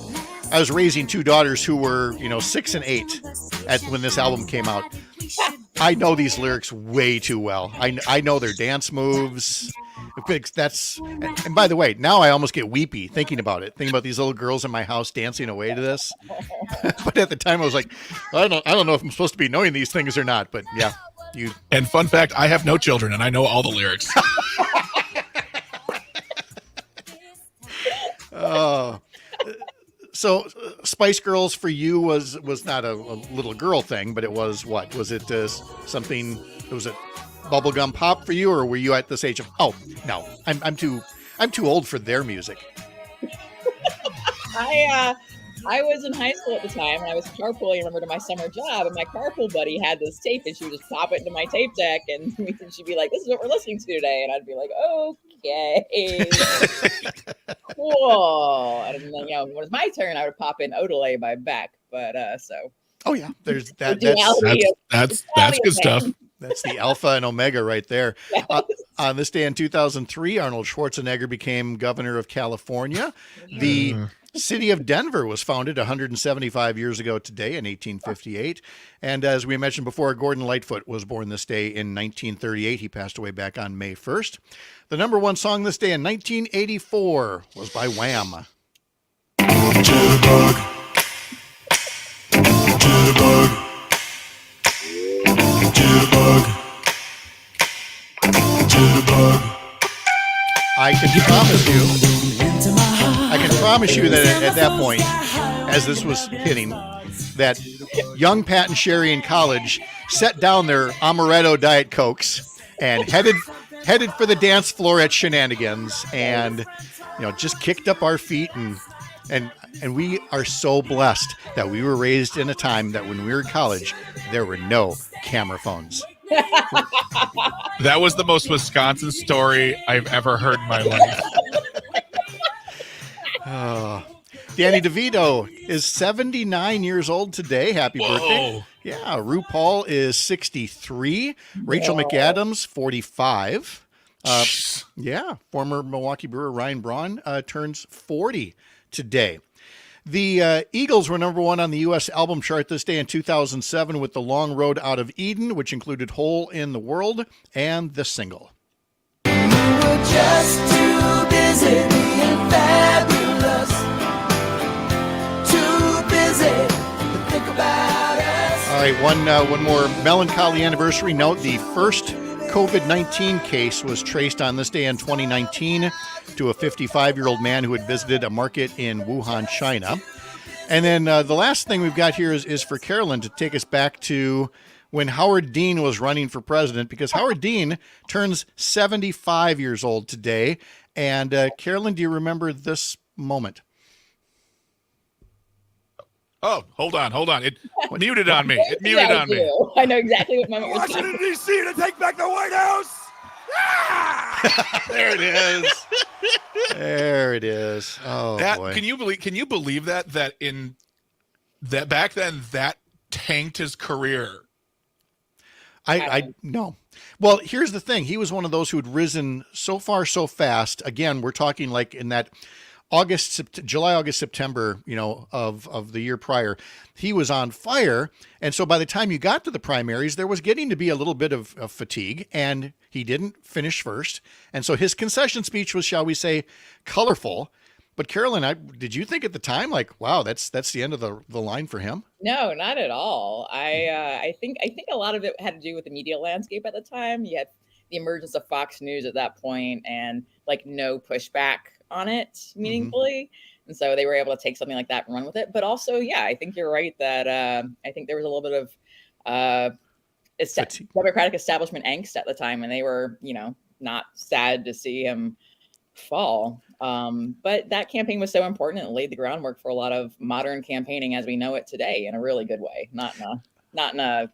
I was raising two daughters who were, 6 and 8 when this album came out. I know these lyrics way too well. I know their dance moves. And by the way, now I almost get weepy thinking about these little girls in my house dancing away to this. But at the time I was like, I don't know if I'm supposed to be knowing these things or not, but yeah. And fun fact, I have no children and I know all the lyrics. So Spice Girls for you was not a little girl thing, but it was what? Was it something? Was it bubblegum pop for you, or were you at this age of? Oh no, I'm too old for their music. I was in high school at the time, and I was carpooling, remember, to my summer job, and my carpool buddy had this tape, and she would just pop it into my tape deck, and she'd be like, "This is what we're listening to today," and I'd be like, "Okay, cool." And then, when it was my turn, I would pop in "Odelay" by Beck, but so. Oh yeah, there's that. That's good stuff. That's the alpha and omega right there. Yes. On this day in 2003, Arnold Schwarzenegger became governor of California. The city of Denver was founded 175 years ago today in 1858. And as we mentioned before, Gordon Lightfoot was born this day in 1938. He passed away back on May 1st. The number one song this day in 1984 was by Wham. Jitterbug. Jitterbug. Jitterbug. Jitterbug. I can promise you that at that point, as this was hitting, that young Pat and Sherry in college set down their Amaretto Diet Cokes and headed headed for the dance floor at Shenanigans, and just kicked up our feet, and we are so blessed that we were raised in a time that when we were in college, there were no camera phones. That was the most Wisconsin story I've ever heard in my life. Danny DeVito is 79 years old today. Happy birthday. Yeah, RuPaul is 63. Rachel McAdams, 45. Former Milwaukee Brewer Ryan Braun turns 40 today. The Eagles were number one on the U.S. album chart this day in 2007 with The Long Road Out of Eden, which included Hole in the World and the single. We were just too busy being fabulous, too busy to think about us. All right, one more melancholy anniversary note. The first COVID-19 case was traced on this day in 2019 to a 55-year-old man who had visited a market in Wuhan, China. And then the last thing we've got here is for Carolyn to take us back to when Howard Dean was running for president, because Howard Dean turns 75 years old today. And Carolyn, do you remember this moment? Oh, hold on. It muted on me. It muted on me. I know exactly what moment you're Washington, D.C. to take back the White House. There it is. There it is. Oh, boy. Can you believe that back then that tanked his career? I no. Well, here's the thing. He was one of those who had risen so far so fast. Again, we're talking like in that July, August, September, of the year prior, he was on fire. And so by the time you got to the primaries, there was getting to be a little bit of fatigue, and he didn't finish first. And so his concession speech was, shall we say, colorful. But Carolyn, did you think at the time, like, wow, that's the end of the line for him? No, not at all. I think a lot of it had to do with the media landscape at the time. You had the emergence of Fox News at that point, and like no pushback on it meaningfully. And so they were able to take something like that and run with it. But also, yeah, I think you're right that I think there was a little bit of Democratic establishment angst at the time, and they were, not sad to see him fall. But that campaign was so important, and it laid the groundwork for a lot of modern campaigning as we know it today in a really good way, not in a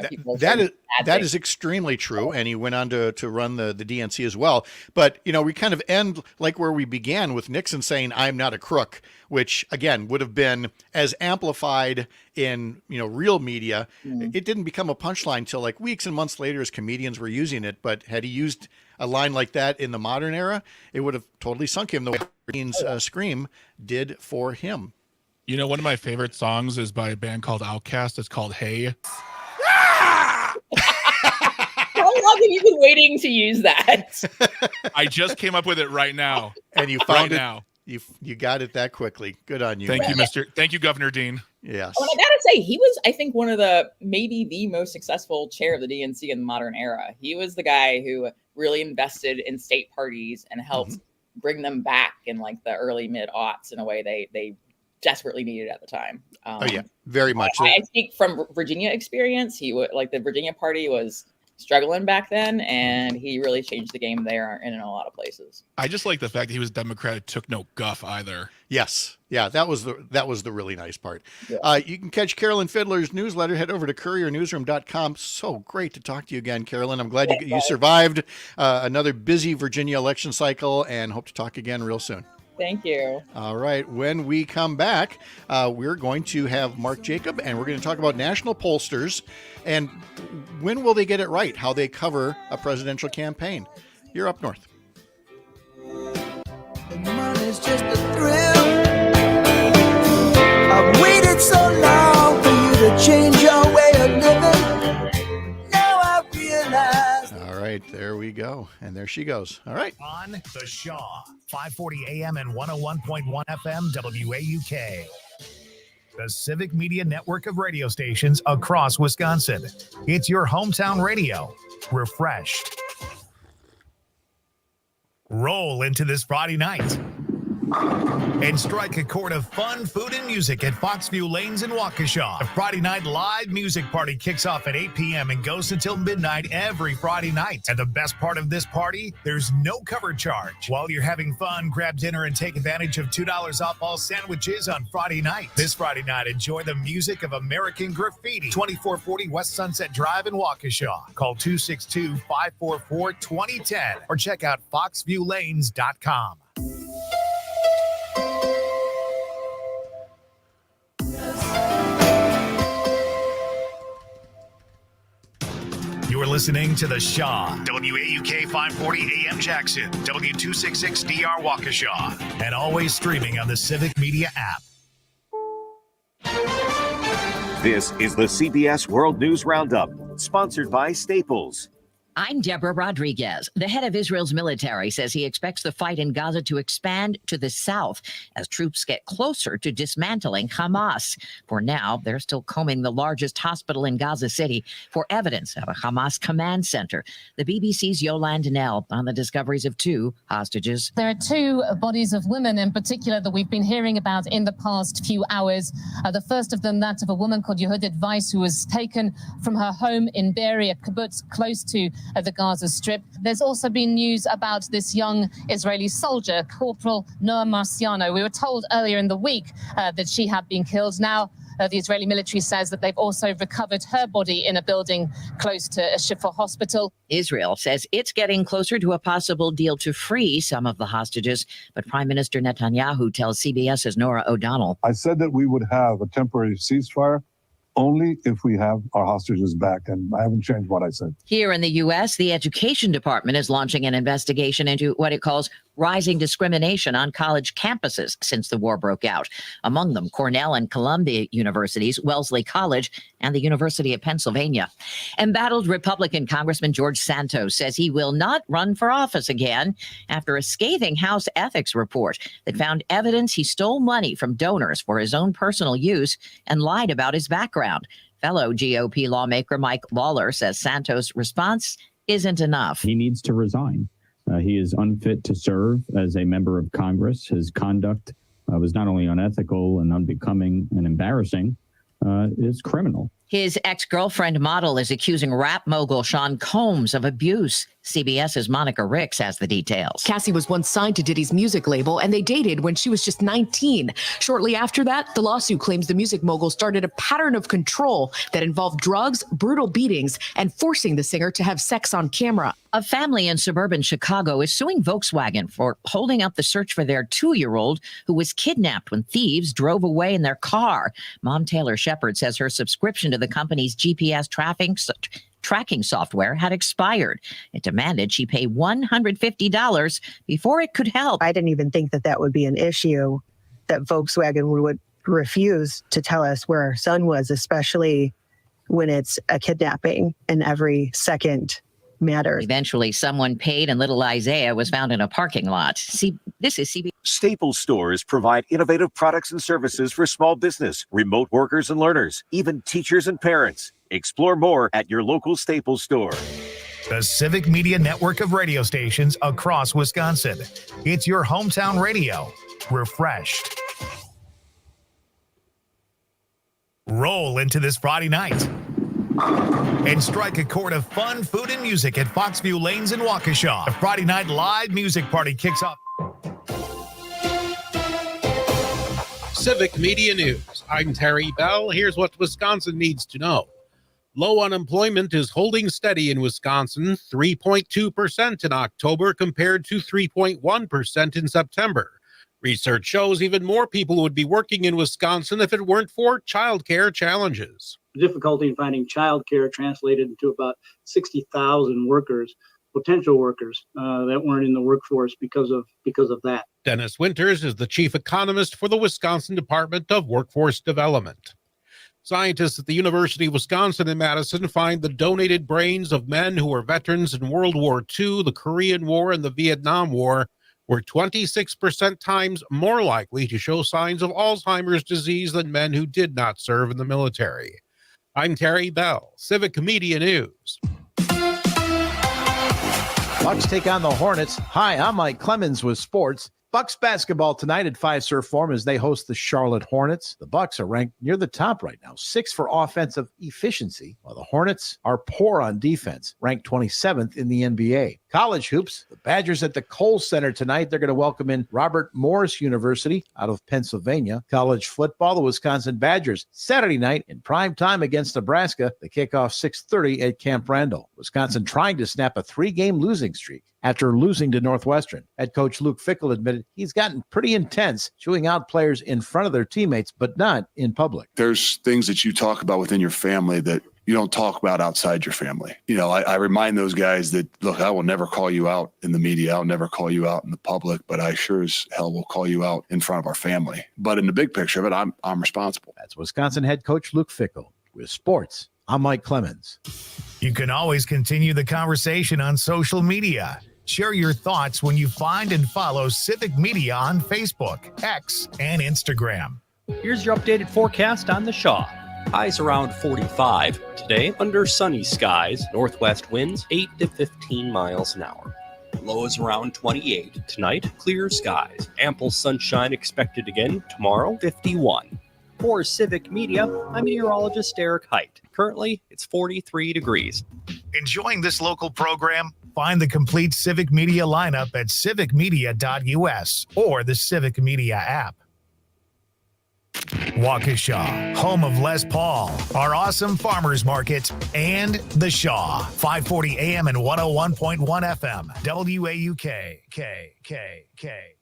people. That is extremely true. And he went on to run the DNC as well. But, we kind of end like where we began with Nixon saying, "I'm not a crook," which again would have been as amplified in, real media. It didn't become a punchline till like weeks and months later as comedians were using it. But had he used a line like that in the modern era, it would have totally sunk him the way Dean's scream did for him. One of my favorite songs is by a band called Outkast. It's called Hey. How long have you been waiting to use that? I just came up with it right now. And you found it now. You got it that quickly. Good on you. Thank you, Governor Dean. Yes. Well, I gotta say, he was, I think, one of maybe the most successful chair of the DNC in the modern era. He was the guy who really invested in state parties and helped bring them back in like the early mid-aughts in a way they desperately needed at the time. Very much. I speak from Virginia experience. He would the Virginia party was struggling back then, and he really changed the game there and in a lot of places. I just like the fact that he was Democrat, took no guff either. Yes. Yeah, that was the really nice part. Yeah. You can catch Carolyn Fiddler's newsletter. Head over to couriernewsroom.com. So great to talk to you again, Carolyn. I'm glad you survived another busy Virginia election cycle, and hope to talk again real soon. Thank you. All right. When we come back, we're going to have Mark Jacob, and we're going to talk about national pollsters and when will they get it right, how they cover a presidential campaign. You're Up North. The money's just a thrill. I've waited so long for you to change your way of living. Now I realize. All right, there we go. And there she goes. All right. On the Shaw, 540 AM and 101.1 FM WAUK. The Civic Media network of radio stations across Wisconsin. It's your hometown radio. Refreshed. Roll into this Friday night. And strike a chord of fun, food, and music at Foxview Lanes in Waukesha. The Friday night live music party kicks off at 8 p.m. and goes until midnight every Friday night. And the best part of this party, there's no cover charge. While you're having fun, grab dinner and take advantage of $2 off all sandwiches on Friday night. This Friday night, enjoy the music of American Graffiti. 2440 West Sunset Drive in Waukesha. Call 262-544-2010 or check out foxviewlanes.com. You're listening to The Shaw, WAUK 540 AM Jackson, W266DR Waukesha, and always streaming on the Civic Media app. This is the CBS World News Roundup, sponsored by Staples. I'm Deborah Rodriguez. The head of Israel's military says he expects the fight in Gaza to expand to the south as troops get closer to dismantling Hamas. For now, they're still combing the largest hospital in Gaza City for evidence of a Hamas command center. The BBC's Yolande Nell on the discoveries of 2 hostages. There are 2 bodies of women in particular that we've been hearing about in the past few hours. The first of them, that of a woman called Yehudit Weiss, who was taken from her home in Be'eri, a kibbutz close to the Gaza Strip. There's also been news about this young Israeli soldier, Corporal Noah Marciano. We were told earlier in the week that she had been killed. Now, the Israeli military says that they've also recovered her body in a building close to a Shifa hospital. Israel says it's getting closer to a possible deal to free some of the hostages, but Prime Minister Netanyahu tells CBS's Nora O'Donnell. I said that we would have a temporary ceasefire only if we have our hostages back, and I haven't changed what I said. Here in the U.S., the Education Department is launching an investigation into what it calls rising discrimination on college campuses since the war broke out. Among them, Cornell and Columbia Universities, Wellesley College, and the University of Pennsylvania. Embattled Republican Congressman George Santos says he will not run for office again after a scathing House ethics report that found evidence he stole money from donors for his own personal use and lied about his background. Fellow GOP lawmaker Mike Lawler says Santos' response isn't enough. He needs to resign. He is unfit to serve as a member of Congress. His conduct was not only unethical and unbecoming and embarrassing, it's criminal. His ex-girlfriend model is accusing rap mogul Sean Combs of abuse. CBS's Monica Ricks has the details. Cassie was once signed to Diddy's music label, and they dated when she was just 19. Shortly after that, the lawsuit claims the music mogul started a pattern of control that involved drugs, brutal beatings, and forcing the singer to have sex on camera. A family in suburban Chicago is suing Volkswagen for holding up the search for their 2-year-old who was kidnapped when thieves drove away in their car. Mom Taylor Shepard says her subscription to the company's GPS tracking software had expired. It demanded she pay $150 before it could help. I didn't even think that that would be an issue, that Volkswagen would refuse to tell us where our son was, especially when it's a kidnapping and every second matters. Eventually, someone paid and little Isaiah was found in a parking lot. This is CB. Staples stores provide innovative products and services for small business, remote workers and learners, even teachers and parents. Explore more at your local Staples store. The Civic Media network of radio stations across Wisconsin. It's your hometown radio. Refreshed. Roll into this Friday night and strike a chord of fun, food, and music at Foxview Lanes in Waukesha. The Friday night live music party kicks off. Civic Media News. I'm Terry Bell. Here's what Wisconsin needs to know. Low unemployment is holding steady in Wisconsin, 3.2% in October compared to 3.1% in September. Research shows even more people would be working in Wisconsin if it weren't for childcare challenges. Difficulty in finding childcare translated into about 60,000 workers, potential workers that weren't in the workforce because of that. Dennis Winters is the chief economist for the Wisconsin Department of Workforce Development. Scientists at the University of Wisconsin in Madison find the donated brains of men who were veterans in World War II, the Korean War, and the Vietnam War were 26% times more likely to show signs of Alzheimer's disease than men who did not serve in the military. I'm Terry Bell, Civic Media News. Bucks take on the Hornets. Hi, I'm Mike Clemens with sports. Bucks basketball tonight at Fiserv Forum as they host the Charlotte Hornets. The Bucks are ranked near the top right now, 6th for offensive efficiency, while the Hornets are poor on defense, ranked 27th in the NBA. College hoops, the Badgers at the Kohl Center tonight. They're going to welcome in Robert Morris University out of Pennsylvania. College football, the Wisconsin Badgers, Saturday night in prime time against Nebraska. The kickoff 6:30 at Camp Randall. Wisconsin trying to snap a 3-game losing streak after losing to Northwestern. Head coach Luke Fickell admitted he's gotten pretty intense, chewing out players in front of their teammates, but not in public. There's things that you talk about within your family that you don't talk about outside your family. You know, I remind those guys that, look, I will never call you out in the media. I'll never call you out in the public, but I sure as hell will call you out in front of our family. But in the big picture of it, I'm responsible. That's Wisconsin head coach Luke Fickell. With sports, I'm Mike Clemens. You can always continue the conversation on social media. Share your thoughts when you find and follow Civic Media on Facebook, X, and Instagram. Here's your updated forecast on the Shaw. Highs around 45. Today, under sunny skies, northwest winds 8 to 15 miles an hour. Lows around 28. Tonight, clear skies. Ample sunshine expected again. Tomorrow, 51. For Civic Media, I'm meteorologist Eric Height. Currently, it's 43 degrees. Enjoying this local program? Find the complete Civic Media lineup at civicmedia.us or the Civic Media app. Waukesha, home of Les Paul, our awesome farmers market, and the Shaw, 540 AM and 101.1 FM, WAUK, K.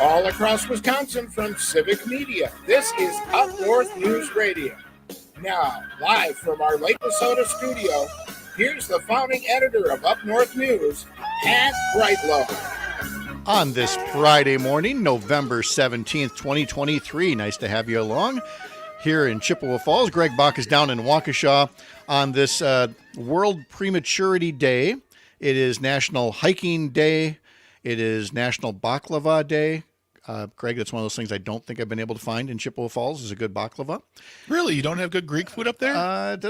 All across Wisconsin from Civic Media, this is Up North News Radio. Now, live from our Lake Minnesota studio, here's the founding editor of Up North News, Pat Brightlow. On this Friday morning, November 17th, 2023, nice to have you along here in Chippewa Falls. Greg Bach is down in Waukesha on this World Prematurity Day. It is National Hiking Day. It is National Baklava Day. Greg, that's one of those things I don't think I've been able to find in Chippewa Falls is a good baklava. Really? You don't have good Greek food up there? Not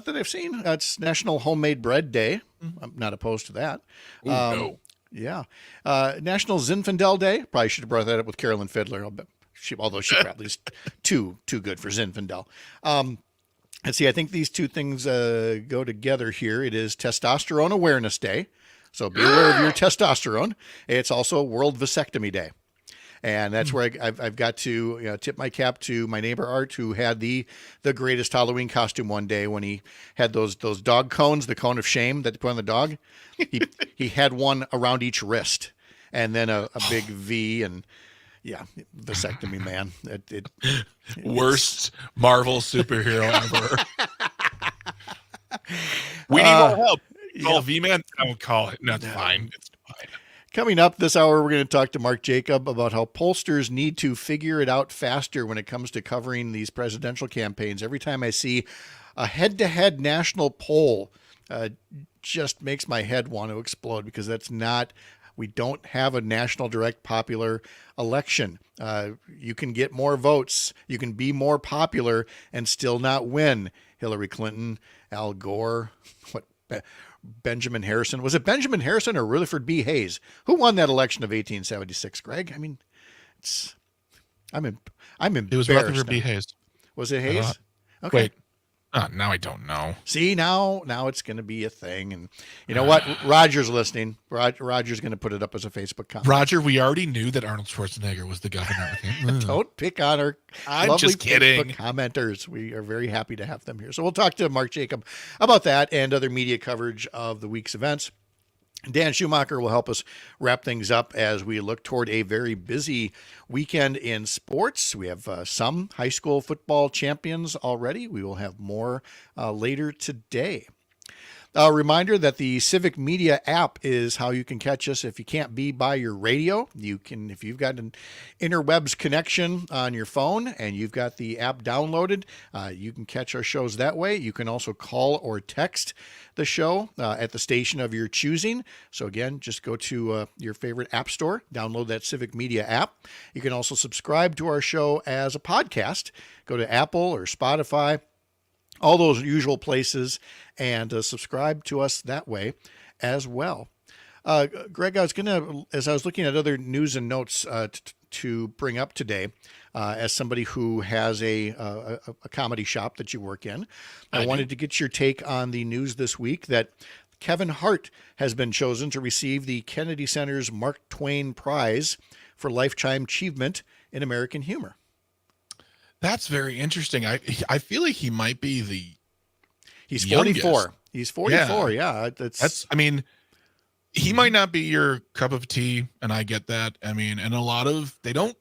that I've seen. It's National Homemade Bread Day. I'm not opposed to that. Ooh, no. Yeah. National Zinfandel Day. Probably should have brought that up with Carolyn Fiddler, although she probably is too good for Zinfandel. Let's see. I think these two things go together here. It is Testosterone Awareness Day. So be aware of your testosterone. It's also World Vasectomy Day. And that's where I've got to tip my cap to my neighbor Art, who had the greatest Halloween costume one day when he had those dog cones, the cone of shame that they put on the dog. He had one around each wrist, and then a big V, and yeah, vasectomy, man. Worst Marvel superhero ever. We need more help. Call V-Man? Don't call it. That's fine. It's fine. Coming up this hour, we're going to talk to Mark Jacob about how pollsters need to figure it out faster when it comes to covering these presidential campaigns. Every time I see a head-to-head national poll, just makes my head want to explode, because we don't have a national direct popular election. You can get more votes. You can be more popular and still not win. Hillary Clinton, Al Gore, Benjamin Harrison. Was it Benjamin Harrison or Rutherford B. Hayes? Who won that election of 1876, Greg? I mean, I'm embarrassed. It was Rutherford B. Hayes. Was it Hayes? Okay. Wait. Now I don't know. See, now it's going to be a thing. And you know what? Roger's listening. Roger's going to put it up as a Facebook comment. Roger, we already knew that Arnold Schwarzenegger was the governor. Don't pick on our I'm just kidding. Facebook commenters. We are very happy to have them here. So we'll talk to Mark Jacob about that and other media coverage of the week's events. Dan Schumacher will help us wrap things up as we look toward a very busy weekend in sports. We have some high school football champions already. We will have more later today. A reminder that the Civic Media app is how you can catch us if you can't be by your radio. You can, if you've got an interwebs connection on your phone and you've got the app downloaded, you can catch our shows that way. You can also call or text the show at the station of your choosing. So again, just go to your favorite app store, download that Civic Media app. You can also subscribe to our show as a podcast. Go to Apple or Spotify, all those usual places, and subscribe to us that way as well. Greg, I was going to, as I was looking at other news and notes to bring up today, as somebody who has a comedy shop that you work in, I wanted to get your take on the news this week that Kevin Hart has been chosen to receive the Kennedy Center's Mark Twain Prize for Lifetime Achievement in American Humor. That's very interesting. I feel like he might be the He's youngest. 44. He's 44. Yeah. That's, I mean, he might not be your cup of tea, and I get that. I mean, and a lot of, they don't,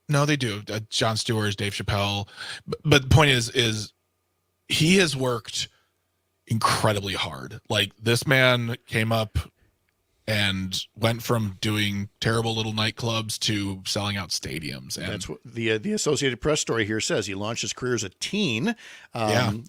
no, they do. Jon Stewart, Dave Chappelle. But the point is he has worked incredibly hard. Like, this man came up and went from doing terrible little nightclubs to selling out stadiums. And that's what the Associated Press story here says. He launched his career as a teen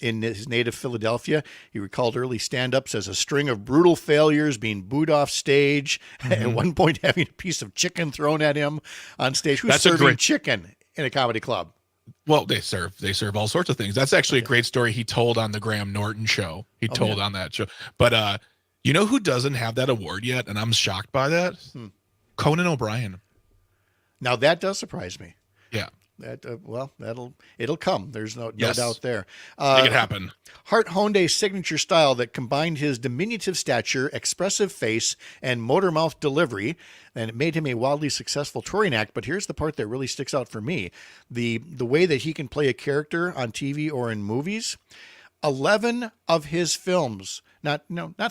in his native Philadelphia. He recalled early stand-ups as a string of brutal failures, being booed off stage, at one point having a piece of chicken thrown at him on stage. Who's serving chicken in a comedy club? Well, they serve all sorts of things. That's actually a great story he told on the Graham Norton show. He told on that show. But you know who doesn't have that award yet? And I'm shocked by that. Conan O'Brien. Now that does surprise me. Yeah. That it'll come. There's no doubt there. Make it happen. Hart honed a signature style that combined his diminutive stature, expressive face, and motor mouth delivery, and it made him a wildly successful touring act. But here's the part that really sticks out for me: the way that he can play a character on TV or in movies. 11 of his films, not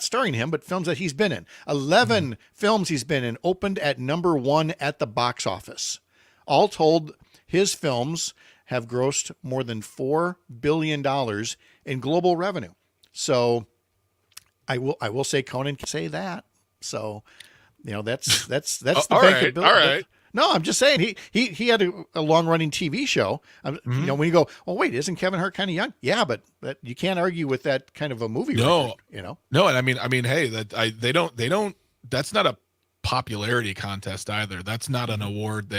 starring him, but films that he's been in. 11 films he's been in opened at number 1 at the box office. All told, his films have grossed more than $4 billion in global revenue. So I will say Conan can say that. So, that's the bankability. All right. No, I'm just saying he had a long running TV show. When you go, well, wait, isn't Kevin Hart kind of young? Yeah, but you can't argue with that kind of a movie. No, record, no, and I mean, hey, they don't. That's not a popularity contest either. That's not an award.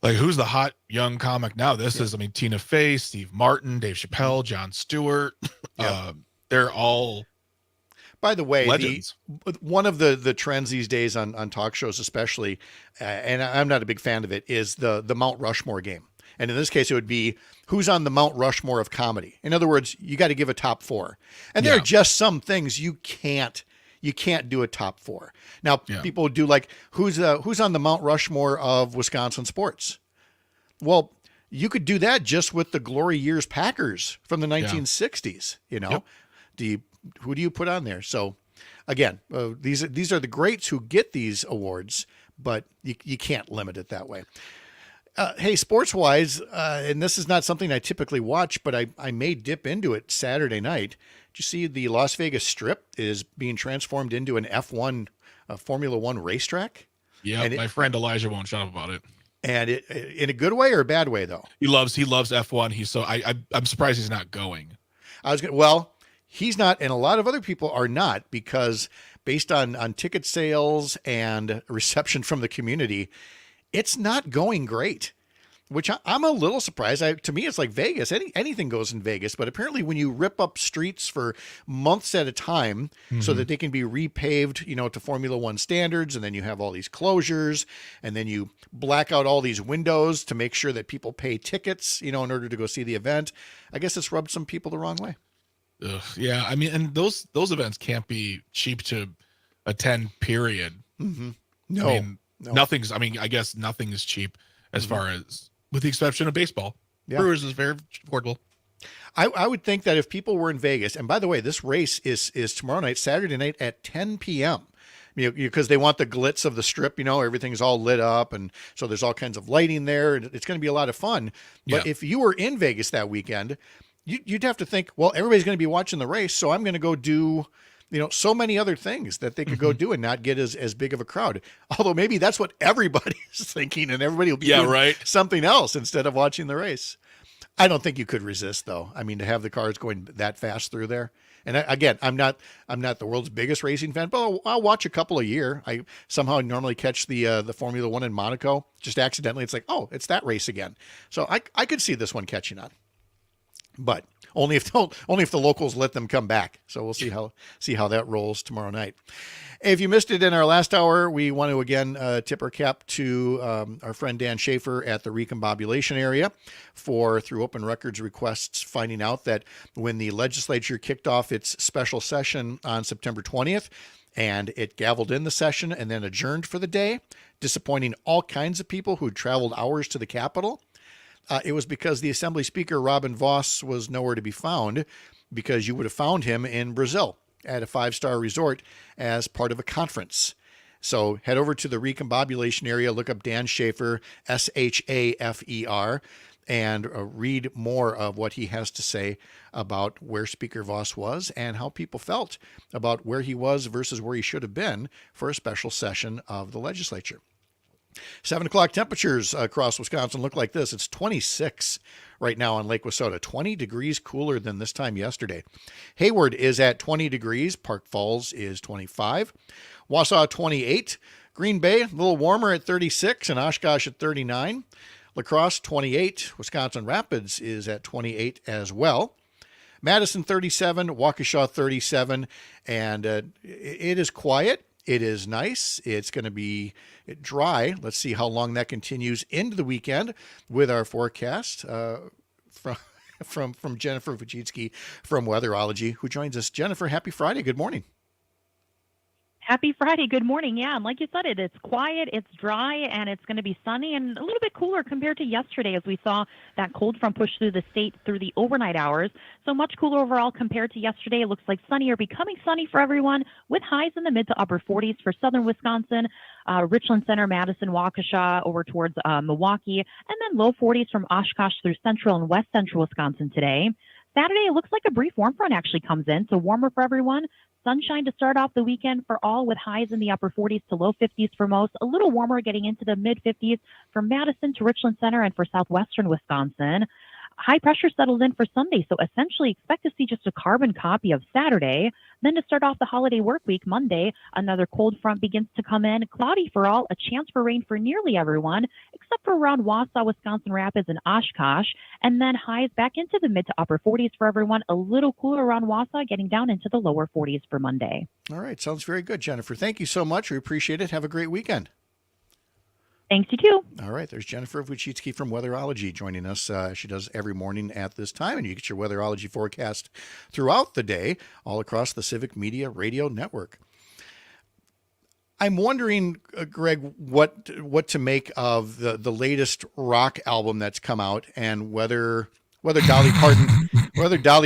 Who's the hot young comic now? This is, Tina Fey, Steve Martin, Dave Chappelle, Jon Stewart. They're all. By the way, legends. One of the trends these days on talk shows, especially, and I'm not a big fan of it, is the Mount Rushmore game. And in this case, it would be who's on the Mount Rushmore of comedy. In other words, you got to give a top 4. And there are just some things you can't do a top 4. Now, people would do like, who's on the Mount Rushmore of Wisconsin sports? Well, you could do that just with the Glory Years Packers from the 1960s, Who do you put on there? So, again, these are the greats who get these awards, but you can't limit it that way. Hey, sports-wise, and this is not something I typically watch, but I may dip into it Saturday night. Did you see the Las Vegas Strip is being transformed into an F1 Formula One racetrack? Yeah, my friend Elijah won't shut up about it. And it in a good way or a bad way, though? He loves F1. I'm surprised he's not going. He's not, and a lot of other people are not, because based on ticket sales and reception from the community, it's not going great, which I'm a little surprised. To me, it's like Vegas. Anything goes in Vegas, but apparently when you rip up streets for months at a time so that they can be repaved, to Formula One standards, and then you have all these closures, and then you black out all these windows to make sure that people pay tickets, in order to go see the event. I guess it's rubbed some people the wrong way. Ugh, yeah, and those events can't be cheap to attend, period. No. Nothing's, I guess nothing is cheap as far as, with the exception of baseball. Brewers is very affordable. I would think that if people were in Vegas, and by the way, this race is tomorrow night, Saturday night at 10 p.m., because they want the glitz of the Strip, everything's all lit up. And so there's all kinds of lighting there. And it's going to be a lot of fun. But if you were in Vegas that weekend, you'd have to think, well, everybody's going to be watching the race, so I'm going to go do, so many other things that they could go do and not get as big of a crowd. Although maybe that's what everybody's thinking, and everybody will be doing something else instead of watching the race. I don't think you could resist, though. I mean, to have the cars going that fast through there. And again, I'm not the world's biggest racing fan, but I'll watch a couple a year. I somehow normally catch the Formula One in Monaco, just accidentally. It's like, oh, it's that race again. So I could see this one catching on, but only if the locals let them come back. So we'll see how that rolls tomorrow night. If you missed it in our last hour, we want to again tip our cap to our friend Dan Schaefer at the recombobulation area through open records requests, finding out that when the legislature kicked off its special session on September 20th, and it gaveled in the session and then adjourned for the day, disappointing all kinds of people who traveled hours to the Capitol. It was because the Assembly Speaker, Robin Vos, was nowhere to be found, because you would have found him in Brazil at a 5-star resort as part of a conference. So head over to the recombobulation area, look up Dan Schaefer, Schafer, and read more of what he has to say about where Speaker Vos was and how people felt about where he was versus where he should have been for a special session of the legislature. 7 o'clock temperatures across Wisconsin look like this. It's 26 right now on Lake Wissota, 20 degrees cooler than this time yesterday. Hayward is at 20 degrees. Park Falls is 25. Wausau, 28. Green Bay, a little warmer at 36, and Oshkosh at 39. La Crosse, 28. Wisconsin Rapids is at 28 as well. Madison, 37. Waukesha, 37. And it is quiet. It is nice. It's going to be dry. Let's see how long that continues into the weekend with our forecast from Jennifer Wojcicki from Weatherology, who joins us. Jennifer, happy Friday. Good morning. Happy Friday. Good morning. Yeah, and like you said, it's quiet, it's dry, and it's going to be sunny and a little bit cooler compared to yesterday as we saw that cold front push through the state through the overnight hours. So much cooler overall compared to yesterday. It looks like sunny or becoming sunny for everyone, with highs in the mid to upper 40s for southern Wisconsin, Richland Center, Madison, Waukesha, over towards Milwaukee, and then low 40s from Oshkosh through central and west central Wisconsin today. Saturday, it looks like a brief warm front actually comes in, so warmer for everyone. Sunshine to start off the weekend for all, with highs in the upper 40s to low 50s for most. A little warmer getting into the mid 50s from Madison to Richland Center and for southwestern Wisconsin. High pressure settles in for Sunday, so essentially expect to see just a carbon copy of Saturday. Then to start off the holiday work week, Monday, another cold front begins to come in. Cloudy for all, a chance for rain for nearly everyone, except for around Wausau, Wisconsin Rapids, and Oshkosh. And then highs back into the mid to upper 40s for everyone. A little cooler around Wausau, getting down into the lower 40s for Monday. All right. Sounds very good, Jennifer. Thank you so much. We appreciate it. Have a great weekend. Thanks, you too. All right. There's Jennifer Wojcicki from Weatherology joining us. She does every morning at this time, and you get your Weatherology forecast throughout the day all across the Civic Media Radio Network. I'm wondering, Greg, what to make of the latest rock album that's come out, and whether Dolly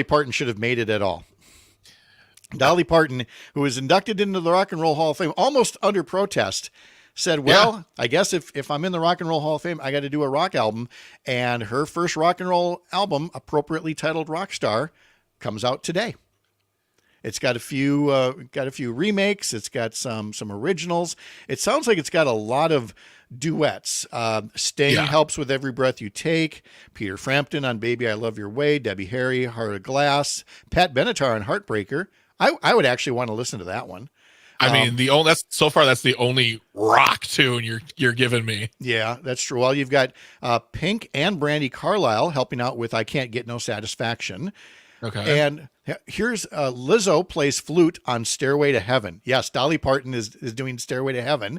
Parton should have made it at all. Dolly Parton, who was inducted into the Rock and Roll Hall of Fame almost under protest, said, well, I guess if I'm in the Rock and Roll Hall of Fame, I got to do a rock album. And her first rock and roll album, appropriately titled Rockstar, comes out today. It's got a few remakes. It's got some originals. It sounds like it's got a lot of duets. Sting helps with Every Breath You Take. Peter Frampton on Baby I Love Your Way. Debbie Harry, Heart of Glass. Pat Benatar on Heartbreaker. I would actually want to listen to that one. I mean, that's the only rock tune you're giving me. Yeah, that's true. Well, you've got Pink and Brandi Carlile helping out with I Can't Get No Satisfaction. Okay. And here's Lizzo plays flute on Stairway to Heaven. Yes, Dolly Parton is doing Stairway to Heaven.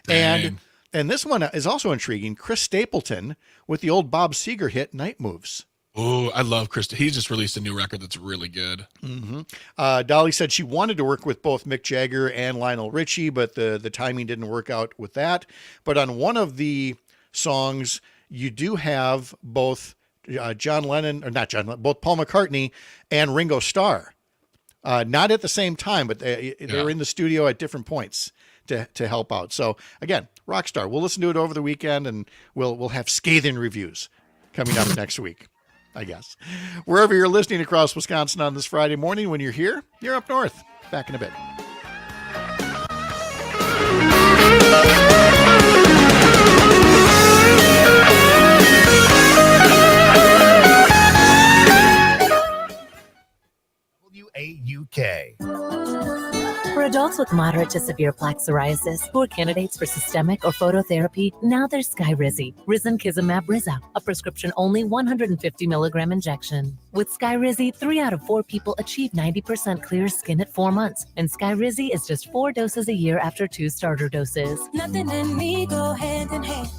Dang. And this one is also intriguing. Chris Stapleton with the old Bob Seger hit Night Moves. Oh, I love Chris. He's just released a new record that's really good. Mm-hmm. Dolly said she wanted to work with both Mick Jagger and Lionel Richie, but the timing didn't work out with that. But on one of the songs, you do have both both Paul McCartney and Ringo Starr. Not at the same time, but they're in the studio at different points to help out. So again, Rockstar. We'll listen to it over the weekend, and we'll have scathing reviews coming up next week. I guess. Wherever you're listening across Wisconsin on this Friday morning, when you're here, you're up north. Back in a bit. WAUK. For adults with moderate to severe plaque psoriasis who are candidates for systemic or phototherapy, now there's Skyrizi, risankizumab Riza, a prescription-only 150 milligram injection. With Skyrizi, 3 out of 4 people achieve 90% clear skin at 4 months, and Skyrizi is just 4 doses a year after 2 starter doses. Nothing in me go hand in hand.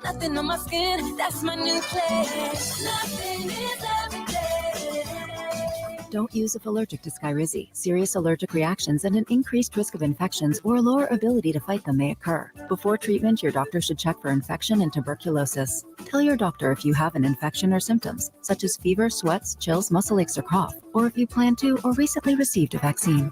Nothing on my skin, that's my new place. Nothing is every day. Don't use if allergic to Skyrizi. Serious allergic reactions and an increased risk of infections or a lower ability to fight them may occur. Before treatment, your doctor should check for infection and tuberculosis. Tell your doctor if you have an infection or symptoms, such as fever, sweats, chills, muscle aches, or cough, or if you plan to or recently received a vaccine.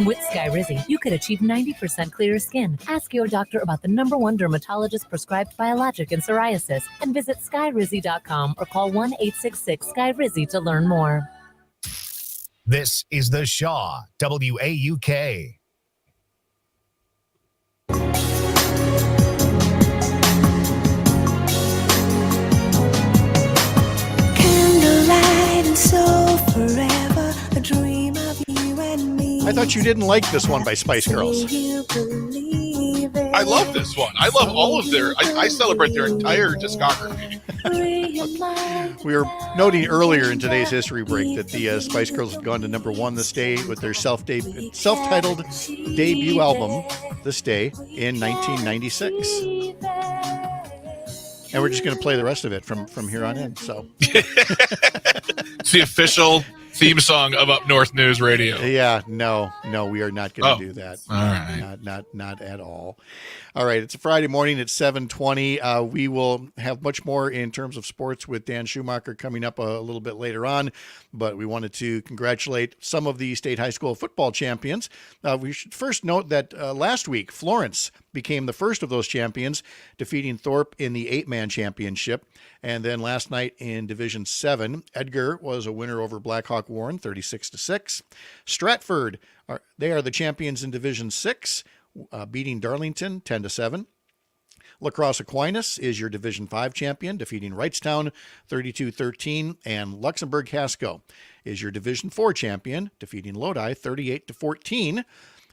With Skyrizi, you could achieve 90% clearer skin. Ask your doctor about the #1 dermatologist prescribed biologic in psoriasis and visit skyrizi.com or call 1-866-SKYRIZI to learn more. This is the Shaw, WAUK. Candlelight and soul forever, a dream of you and me. I thought you didn't like this one by Spice Girls. I love this one. I love all of their. I celebrate their entire discography. We were noting earlier in today's history break that the Spice Girls had gone to #1 this day with their self-titled debut album, This Day, in 1996. And we're just going to play the rest of it from here on in. So It's the official theme song of Up North News Radio. Yeah, no, we are not going to do that. All right. Not at all. All right, it's a Friday morning at 7:20. We will have much more in terms of sports with Dan Schumacher coming up a little bit later on, but we wanted to congratulate some of the state high school football champions. We should first note that last week, Florence became the first of those champions, defeating Thorpe in the 8-man championship. And then last night in Division 7, Edgar was a winner over Blackhawk Warren, 36-6. Stratford, they are the champions in Division 6, beating Darlington 10-7. La Crosse Aquinas is your Division 5 champion, defeating Wrightstown 32-13. And Luxembourg Casco is your Division 4 champion, defeating Lodi 38-14.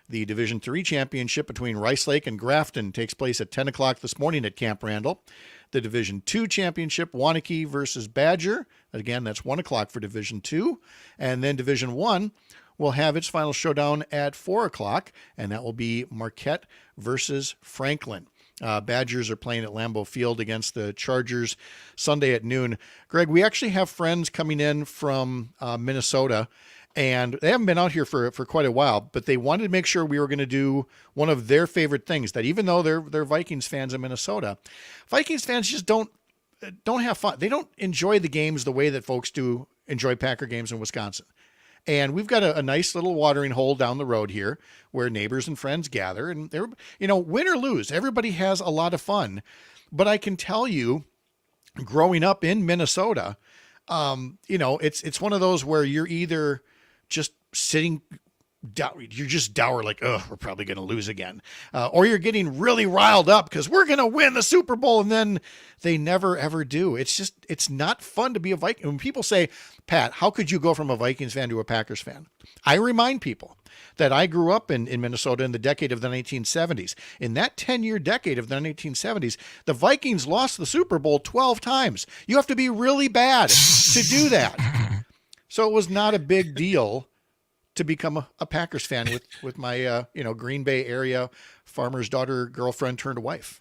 The Division 3 championship between Rice Lake and Grafton takes place at 10 o'clock this morning at Camp Randall. The Division 2 championship, Waunakee versus Badger. Again, that's 1 o'clock for Division 2. And then Division 1 will have its final showdown at 4 o'clock, and that will be Marquette versus Franklin. Badgers are playing at Lambeau Field against the Chargers Sunday at noon. Greg, we actually have friends coming in from Minnesota, and they haven't been out here for quite a while, but they wanted to make sure we were going to do one of their favorite things, that even though they're Vikings fans in Minnesota, Vikings fans just don't have fun. They don't enjoy the games the way that folks do enjoy Packer games in Wisconsin. And we've got a nice little watering hole down the road here where neighbors and friends gather, and they're, win or lose, everybody has a lot of fun. But I can tell you, growing up in Minnesota, it's one of those where you're either just sitting down, you're just dour, like, oh, we're probably going to lose again. Or you're getting really riled up because we're going to win the Super Bowl, and then they never, ever do. It's not fun to be a Viking. When people say, Pat, how could you go from a Vikings fan to a Packers fan? I remind people that I grew up in Minnesota in the decade of the 1970s. In that 10-year decade of the 1970s, the Vikings lost the Super Bowl 12 times. You have to be really bad to do that. So it was not a big deal to become a Packers fan with my Green Bay area farmer's daughter, girlfriend turned wife.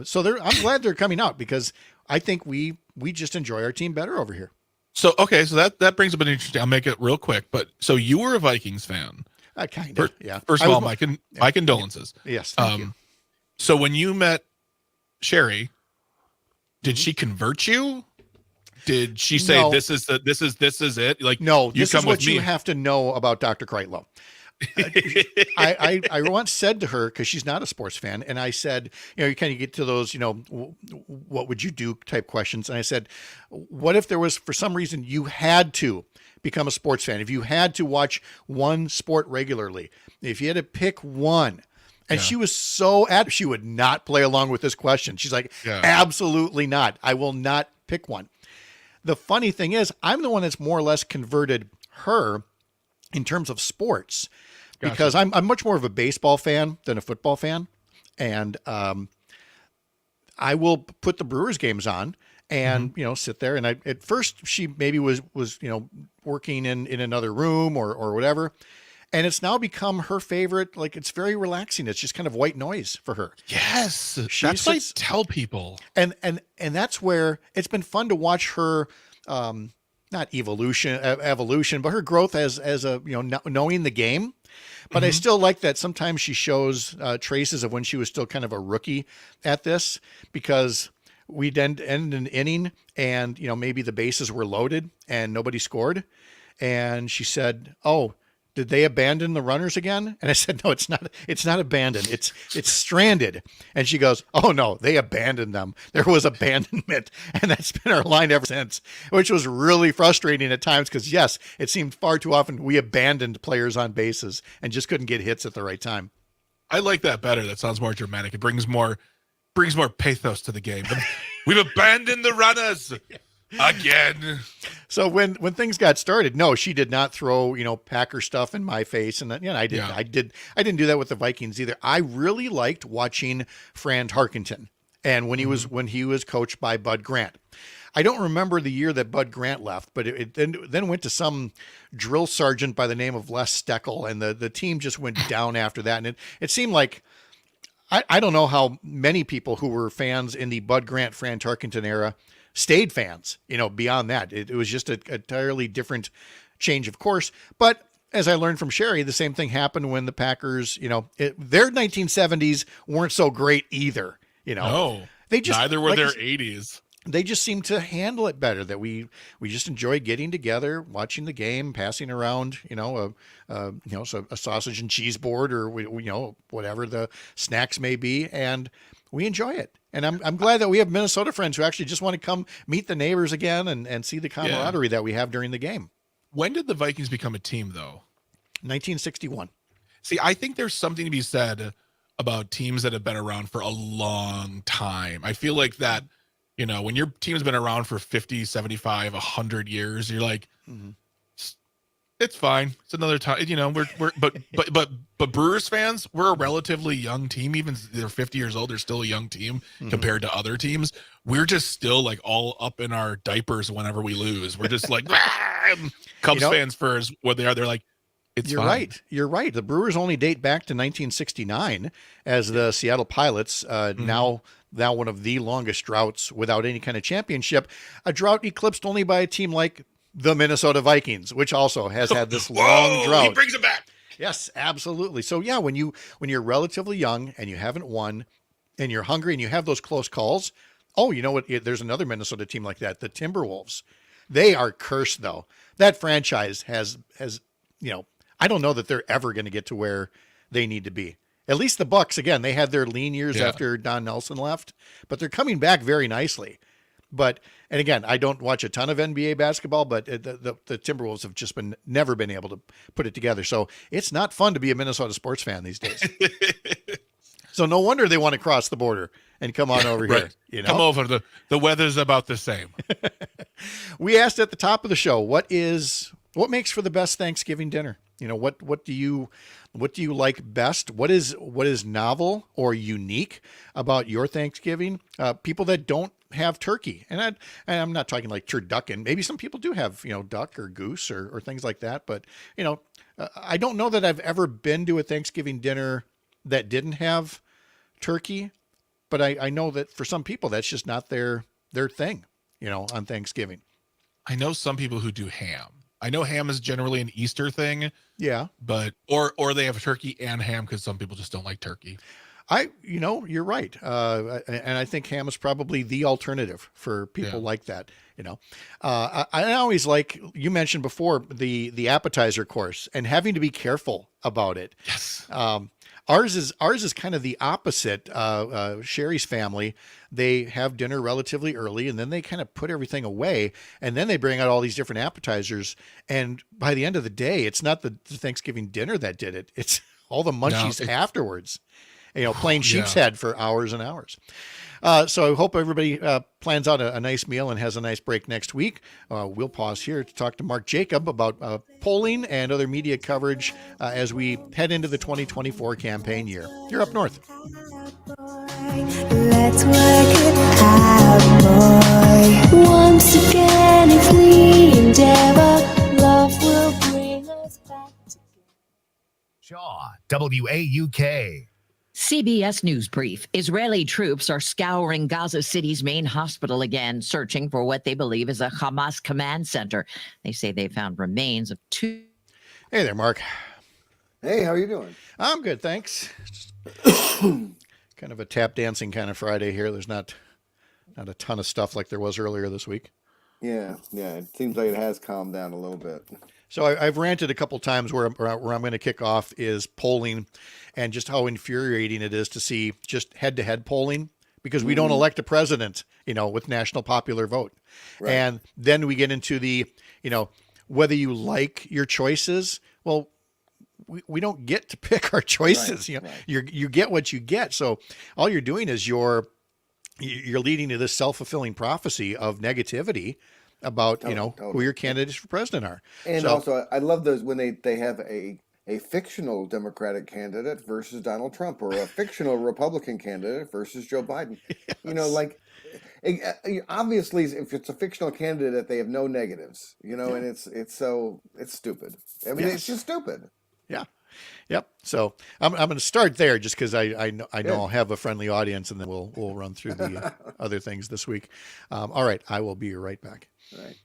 So I'm glad they're coming out, because I think we just enjoy our team better over here. So that brings up an interesting. I'll make it real quick. But so you were a Vikings fan. Kind of, yeah. First of all, my condolences. Yes. Thank you. So when you met Sherry, did she convert you? Did she say, No. this is it? Like, no, this come is what with me. you have to know about Dr. Kreitlow. I once said to her, because she's not a sports fan, and I said, you kind of get to those, what would you do type questions. And I said, what if there was, for some reason, you had to become a sports fan? If you had to watch one sport regularly, if you had to pick one, and she was she would not play along with this question. She's like, absolutely not. I will not pick one. The funny thing is, I'm the one that's more or less converted her in terms of sports, because I'm much more of a baseball fan than a football fan. And I will put the Brewers games on and, sit there. And at first she maybe was, working in another room or whatever. And it's now become her favorite. Like, it's very relaxing. It's just kind of white noise for her. Yes. That's what I tell people. And that's where it's been fun to watch her, not evolution, but her growth as a, knowing the game. But I still like that sometimes she shows traces of when she was still kind of a rookie at this, because we'd end an inning and, maybe the bases were loaded and nobody scored. And she said, "Oh, did they abandon the runners again?" And I said, "No, it's not abandoned. It's stranded." And she goes, "Oh no, they abandoned them. There was abandonment." And that's been our line ever since, which was really frustrating at times, because yes, it seemed far too often we abandoned players on bases and just couldn't get hits at the right time. I like that better. That sounds more dramatic. It brings more pathos to the game. We've abandoned the runners. Again. So when things got started, no, she did not throw, Packer stuff in my face. And I didn't do that with the Vikings either. I really liked watching Fran Tarkenton. And when he was coached by Bud Grant. I don't remember the year that Bud Grant left, but it then went to some drill sergeant by the name of Les Steckel, and the team just went down after that. And it seemed like, I don't know how many people who were fans in the Bud Grant, Fran Tarkenton era stayed fans, beyond that. It was just an entirely different change of course. But as I learned from Sherry, the same thing happened when the Packers, their 1970s weren't so great either. No, they just, neither were their 80s. They just seem to handle it better. That we just enjoy getting together, watching the game, passing around, so a sausage and cheese board, or whatever the snacks may be, and we enjoy it. And I'm glad that we have Minnesota friends who actually just want to come meet the neighbors again and see the camaraderie that we have during the game. When did the Vikings become a team, though? 1961. See, I think there's something to be said about teams that have been around for a long time. I feel like that, when your team's been around for 50, 75, 100 years, you're like, it's fine. It's another time, but Brewers fans, we're a relatively young team. Even if they're 50 years old, they're still a young team compared to other teams. We're just still like all up in our diapers whenever we lose. We're just like, Cubs fans for what they are. They're like, You're right. You're right. The Brewers only date back to 1969 as the Seattle Pilots, now one of the longest droughts without any kind of championship, a drought eclipsed only by a team like the Minnesota Vikings, which also has had this long drought. He brings it back. Yes, absolutely. So yeah, when you're relatively young and you haven't won and you're hungry and you have those close calls, you know what? There's another Minnesota team like that, the Timberwolves. They are cursed though. That franchise has, I don't know that they're ever going to get to where they need to be. At least the Bucks, again, they had their lean years after Don Nelson left, but they're coming back very nicely. And again, I don't watch a ton of NBA basketball, but the Timberwolves have just never been able to put it together. So it's not fun to be a Minnesota sports fan these days. So no wonder they want to cross the border and come on over here. Come over. The weather's about the same. We asked at the top of the show, what makes for the best Thanksgiving dinner? What do you like best? What is novel or unique about your Thanksgiving? People that don't have turkey, and I'm not talking like turducken. Maybe some people do have, duck or goose or things like that. But, I don't know that I've ever been to a Thanksgiving dinner that didn't have turkey, but I know that for some people, that's just not their thing, on Thanksgiving. I know some people who do ham. I know ham is generally an Easter thing. Yeah. But, or they have turkey and ham because some people just don't like turkey. You're right. And I think ham is probably the alternative for people like that. I always like, you mentioned before, the appetizer course and having to be careful about it. Yes. Ours is kind of the opposite. Sherry's family, they have dinner relatively early and then they kind of put everything away and then they bring out all these different appetizers. And by the end of the day, it's not the Thanksgiving dinner that did it. It's all the munchies afterwards, playing sheep's head for hours and hours. So I hope everybody plans out a nice meal and has a nice break next week. We'll pause here to talk to Mark Jacob about polling and other media coverage as we head into the 2024 campaign year. You're Up North. Let's work it out, boy. Once again, if we endeavor, love will bring us back together. Shaw, WAUK. CBS News Brief. Israeli troops are scouring Gaza City's main hospital again, searching for what they believe is a Hamas command center. They say they found remains of 2. Hey there, Mark. Hey, how are you doing? I'm good, thanks. Kind of a tap dancing kind of Friday here. There's not a ton of stuff like there was earlier this week. Yeah. It seems like it has calmed down a little bit. So I've ranted a couple times where I'm going to kick off is polling and just how infuriating it is to see just head-to-head polling because we don't elect a president, with national popular vote. Right. And then we get into the, whether you like your choices. Well, we don't get to pick our choices. Right. You get what you get. So all you're doing is you're leading to this self-fulfilling prophecy of negativity about, totally. Who your candidates for president are. And also, I love those when they have a fictional Democratic candidate versus Donald Trump or a fictional Republican candidate versus Joe Biden. Yes. Obviously, if it's a fictional candidate, they have no negatives, and it's stupid. I mean, It's just stupid. Yeah. Yep. So I'm going to start there just because I know I'll have a friendly audience and then we'll run through the other things this week. All right. I will be right back. All right.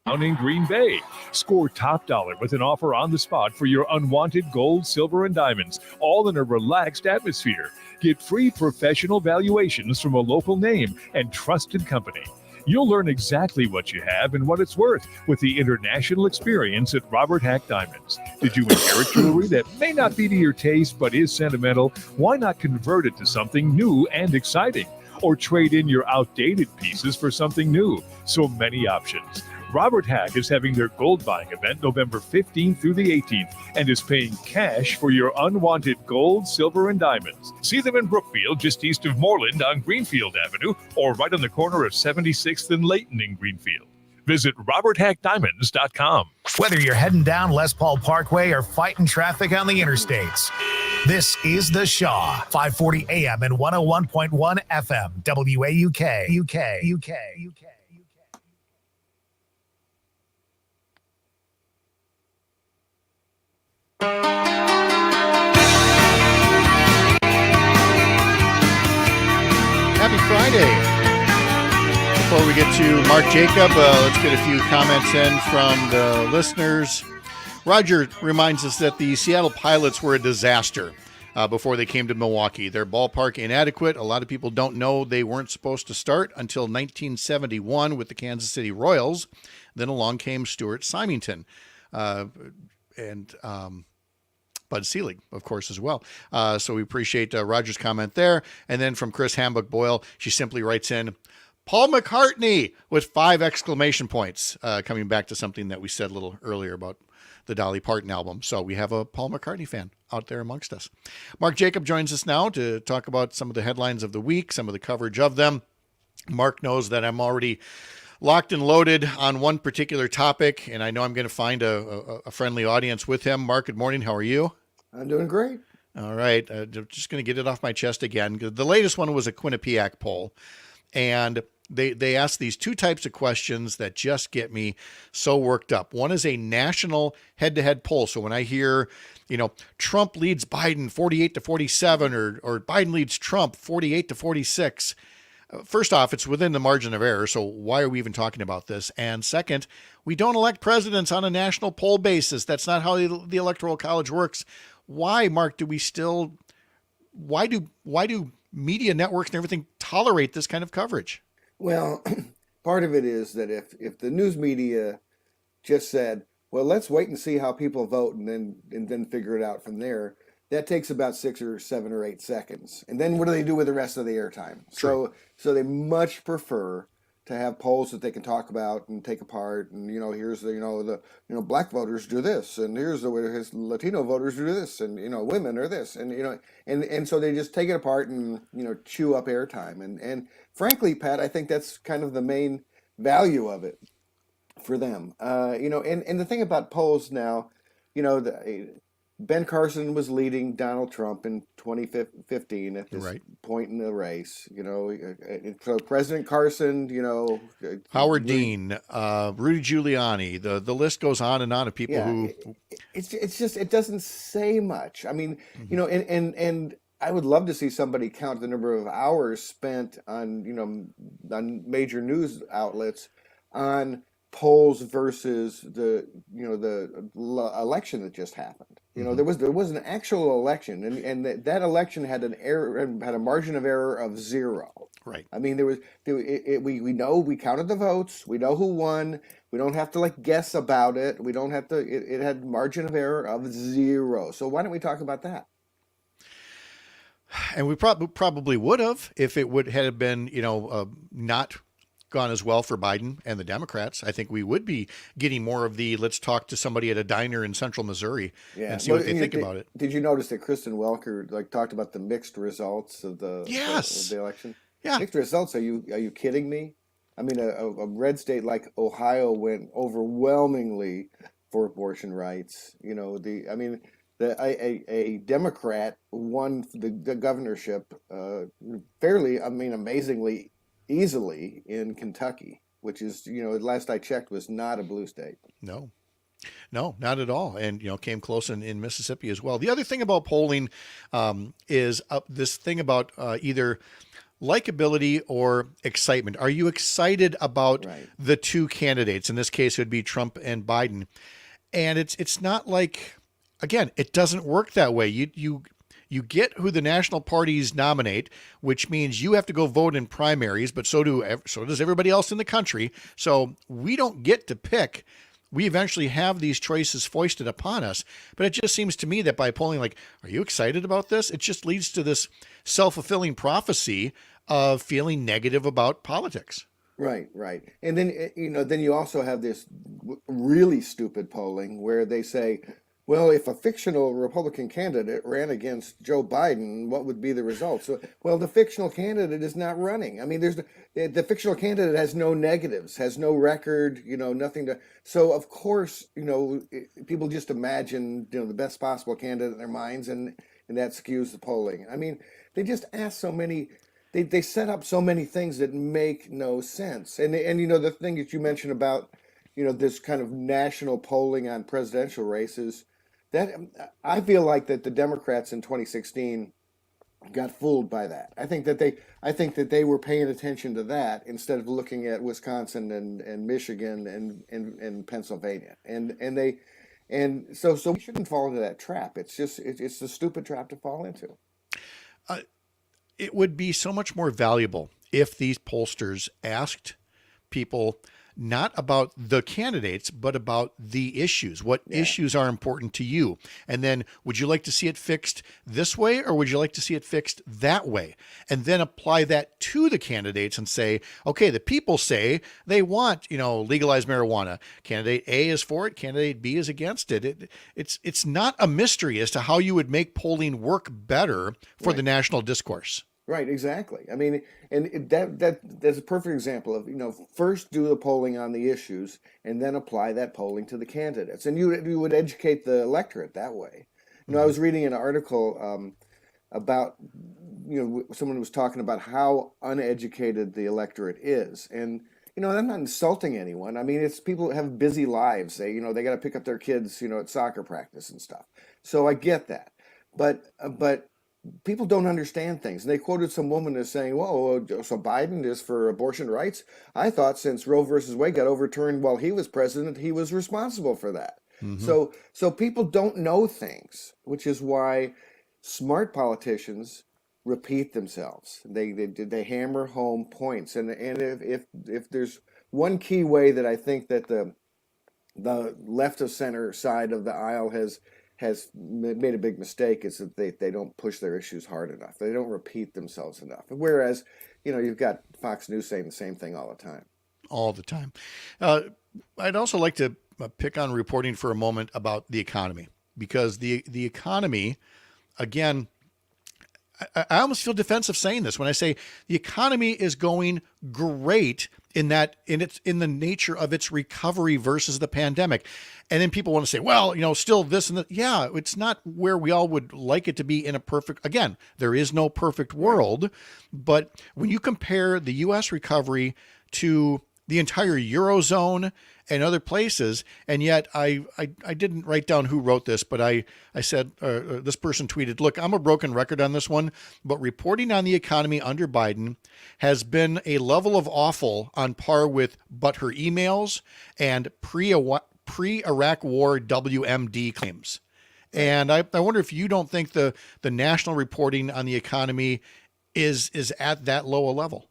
in Green Bay. Score top dollar with an offer on the spot for your unwanted gold, silver, and diamonds, all in a relaxed atmosphere. Get free professional valuations from a local name and trusted company. You'll learn exactly what you have and what it's worth with the international experience at Robert Hack Diamonds. Did you inherit jewelry that may not be to your taste but is sentimental? Why not convert it to something new and exciting? Or trade in your outdated pieces for something new? So many options. Robert Hack is having their gold buying event November 15th through the 18th and is paying cash for your unwanted gold, silver, and diamonds. See them in Brookfield, just east of Moreland on Greenfield Avenue, or right on the corner of 76th and Layton in Greenfield. Visit roberthackdiamonds.com. Whether you're heading down Les Paul Parkway or fighting traffic on the interstates, this is The Shaw, 540 AM and 101.1 FM, WAUK, UK. Happy Friday. Before we get to Mark Jacob, let's get a few comments in from the listeners. Roger reminds us that the Seattle Pilots were a disaster before they came to Milwaukee. Their ballpark inadequate. A lot of people don't know they weren't supposed to start until 1971 with the Kansas City Royals. Then along came Stuart Symington and Bud Selig, of course, as well. So we appreciate Roger's comment there. And then from Chris Hambuck Boyle, she simply writes in, Paul McCartney with 5 exclamation points, coming back to something that we said a little earlier about the Dolly Parton album. So we have a Paul McCartney fan out there amongst us. Mark Jacob joins us now to talk about some of the headlines of the week, some of the coverage of them. Mark knows that I'm already locked and loaded on one particular topic, and I know I'm going to find a friendly audience with him. Mark, good morning. How are you? I'm doing great. All right. Just going to get it off my chest again. The latest one was a Quinnipiac poll, and they asked these 2 types of questions that just get me so worked up. One is a national head-to-head poll. So when I hear, Trump leads Biden 48-47 or Biden leads Trump 48-46, first off, it's within the margin of error, so why are we even talking about this? And second, we don't elect presidents on a national poll basis. That's not how the Electoral College works. Why, Mark, why do media networks and everything tolerate this kind of coverage? Well, part of it is that if the news media just said, well, let's wait and see how people vote and then figure it out from there, that takes about 6 or 7 or 8 seconds. And then what do they do with the rest of the airtime? So they much prefer to have polls that they can talk about and take apart. And, here's the black voters do this. And here's the way his Latino voters do this. And, women are this. And, and so they just take it apart and, chew up airtime. And frankly, Pat, I think that's kind of the main value of it for them. And the thing about polls now, Ben Carson was leading Donald Trump in 2015 at this point in the race. So President Carson, Howard Dean, Rudy Giuliani, the list goes on and on of people who. It's just it doesn't say much. I mean, and I would love to see somebody count the number of hours spent on on major news outlets on polls versus the election that just happened. There was an actual election, and that election had an error, had a margin of error of 0. Right. I mean, we know we counted the votes, we know who won. We don't have to guess about it. We don't have to. It had margin of error of 0. So why don't we talk about that? And we probably would have if it had been not gone as well for Biden and the Democrats. I think we would be getting more of the let's talk to somebody at a diner in central Missouri and see what they think about it. Did you notice that Kristen Welker talked about the mixed results of the election? Yeah. Mixed results. Are you kidding me? I mean, a red state like Ohio went overwhelmingly for abortion rights. A Democrat won the governorship fairly, amazingly easily in Kentucky, which is, last I checked, was not a blue state. No, not at all. And, came close in Mississippi as well. The other thing about polling is this thing about either likability or excitement. Are you excited about the two candidates? In this case, it would be Trump and Biden. And it's not like, again, it doesn't work that way. You get who the national parties nominate, which means you have to go vote in primaries, but so does everybody else in the country. So we don't get to pick. We eventually have these choices foisted upon us. But it just seems to me that by polling, like, are you excited about this? It just leads to this self-fulfilling prophecy of feeling negative about politics. Right. And then, then you also have this really stupid polling where they say, well, if a fictional Republican candidate ran against Joe Biden, what would be the results? So, well, the fictional candidate is not running. I mean, the fictional candidate has no negatives, has no record, nothing to. So, of course, people just imagine, the best possible candidate in their minds, and that skews the polling. I mean, they just ask so many. They set up so many things that make no sense. And the thing that you mentioned about, this kind of national polling on presidential races. That I feel like that the Democrats in 2016 got fooled by that. I think that they were paying attention to that instead of looking at Wisconsin and Michigan and Pennsylvania. And so we shouldn't fall into that trap. It's a stupid trap to fall into. It would be so much more valuable if these pollsters asked people not about the candidates, but about the issues. What issues are important to you? And then would you like to see it fixed this way, or would you like to see it fixed that way? And then apply that to the candidates and say, okay, the people say they want, legalized marijuana. Candidate A is for it. Candidate B is against it. It's not a mystery as to how you would make polling work better for the national discourse. Right, exactly. I mean, and that's a perfect example of, first do the polling on the issues and then apply that polling to the candidates. And you would educate the electorate that way. I was reading an article about, someone was talking about how uneducated the electorate is. And, I'm not insulting anyone. I mean, it's people that have busy lives. They got to pick up their kids, at soccer practice and stuff. So I get that. But people don't understand things. And they quoted some woman as saying, "Whoa, so Biden is for abortion rights? I thought since Roe versus Wade got overturned while he was president, he was responsible for that." Mm-hmm. So people don't know things, which is why smart politicians repeat themselves. They hammer home points. And if there's one key way that I think that the left of center side of the aisle has made a big mistake, is that they don't push their issues hard enough. They don't repeat themselves enough. Whereas, you've got Fox News saying the same thing all the time. All the time. I'd also like to pick on reporting for a moment about the economy, because the economy, again, I almost feel defensive saying this when I say the economy is going great in the nature of its recovery versus the pandemic. And then people want to say, well, still this and that. Yeah, it's not where we all would like it to be in a perfect, again, there is no perfect world. But when you compare the U.S. recovery to the entire Eurozone and other places, and yet I didn't write down who wrote this, but I said, this person tweeted, look, I'm a broken record on this one, but reporting on the economy under Biden has been a level of awful on par with but her emails and pre-Iraq war WMD claims. And I wonder if you don't think the national reporting on the economy is at that low a level.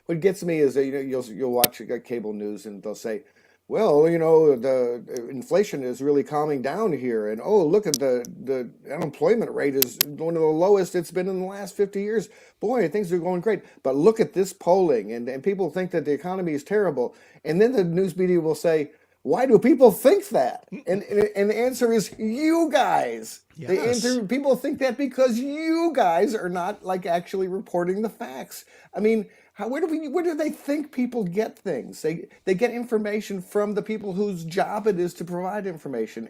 What gets me is that you'll watch cable news and they'll say, well, the inflation is really calming down here, and oh, look at the unemployment rate is one of the lowest it's been in the last 50 years. Boy, things are going great. But look at this polling, and people think that the economy is terrible, and then the news media will say, why do people think that? And the answer is you guys. Yes. The answer, people think that because you guys are not actually reporting the facts. I mean, where do they think people get things? They get information from the people whose job it is to provide information.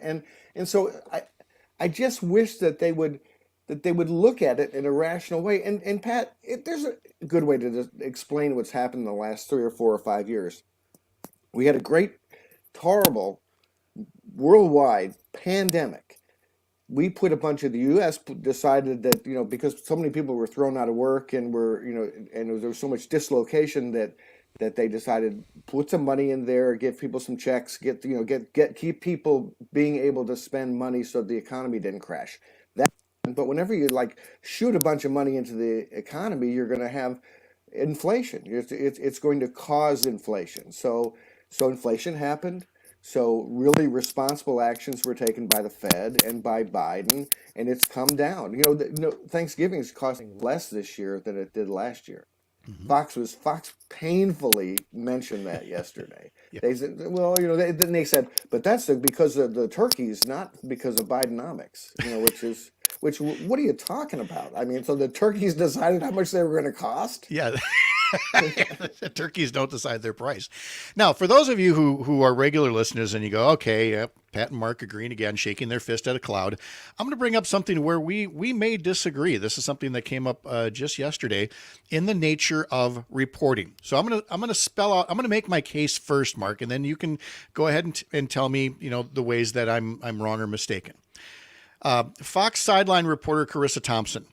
And so I just wish that they would look at it in a rational way. And Pat, there's a good way to just explain what's happened in the last 3 or 4 or 5 years. We had a great, horrible, worldwide pandemic we put a bunch of the U.S. decided that, because so many people were thrown out of work and there was so much dislocation that they decided put some money in there, give people some checks, keep people being able to spend money so the economy didn't crash. But whenever you shoot a bunch of money into the economy, you're going to have inflation. It's going to cause inflation. So inflation happened. So really responsible actions were taken by the Fed and by Biden, and it's come down. Thanksgiving is costing less this year than it did last year. Mm-hmm. Fox painfully mentioned that yesterday. Yeah. They said, well, then they said, but that's because of the turkeys, not because of Bidenomics. What are you talking about? I mean, so the turkeys decided how much they were going to cost? Yeah. Turkeys don't decide their price. Now, for those of you who are regular listeners and you go, okay, Pat and Mark agreeing again, shaking their fist at a cloud, I'm going to bring up something where we may disagree. This is something that came up just yesterday in the nature of reporting. So I'm going to spell out, I'm going to make my case first, Mark, and then you can go ahead and tell me, the ways that I'm wrong or mistaken. Fox sideline reporter Carissa Thompson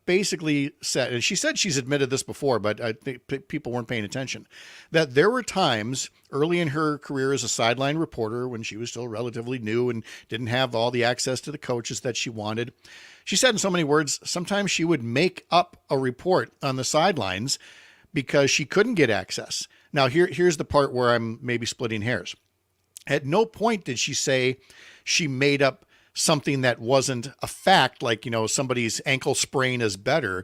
basically said, and she said she's admitted this before, but I think people weren't paying attention, that there were times early in her career as a sideline reporter when she was still relatively new and didn't have all the access to the coaches that she wanted. She said in so many words, sometimes she would make up a report on the sidelines because she couldn't get access. Now, here's the part where I'm maybe splitting hairs. At no point did she say she made up something that wasn't a fact, like, somebody's ankle sprain is better.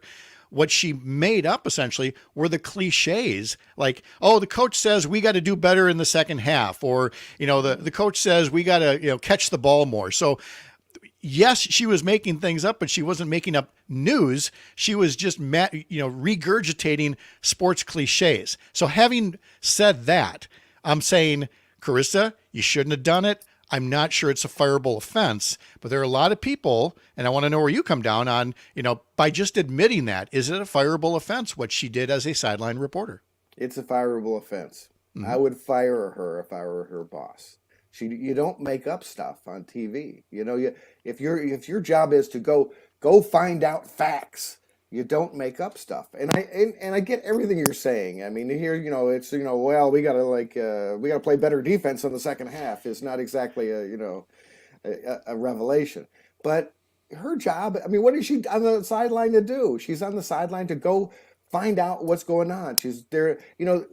What she made up essentially were the cliches, like, oh, the coach says we got to do better in the second half, or, the coach says we got to, catch the ball more. So yes, she was making things up, but she wasn't making up news. She was just, regurgitating sports cliches. So having said that, I'm saying, Carissa, you shouldn't have done it. I'm not sure it's a fireable offense, but there are a lot of people, and I want to know where you come down on, by just admitting that, is it a fireable offense, what she did as a sideline reporter? It's a fireable offense. Mm-hmm. I would fire her if I were her boss. You don't make up stuff on TV. If your job is to go find out facts, you don't make up stuff. And I get everything you're saying. I mean, here, it's, well, we got to play better defense in the second half is not exactly a revelation. But her job, I mean, what is she on the sideline to do? She's on the sideline to go find out what's going on. She's there,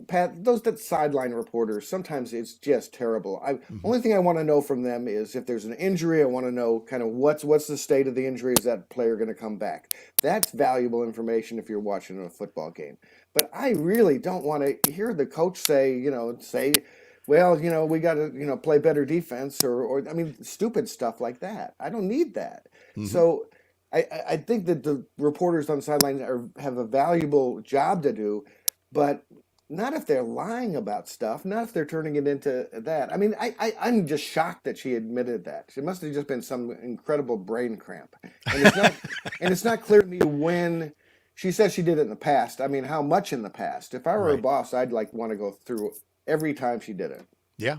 Pat, that sideline reporters, sometimes it's just terrible. Only thing I want to know from them is if there's an injury, I want to know kind of what's the state of the injury. Is that player going to come back? That's valuable information if you're watching a football game. But I really don't want to hear the coach say, well, we got to, play better defense or stupid stuff like that. I don't need that. Mm-hmm. So I think that the reporters on the sidelines have a valuable job to do, but not if they're lying about stuff, not if they're turning it into that. I mean, I'm just shocked that she admitted that. It must have just been some incredible brain cramp. And it's not clear to me when she says she did it in the past. I mean, how much in the past? If I were her boss, I'd want to go through every time she did it. Yeah.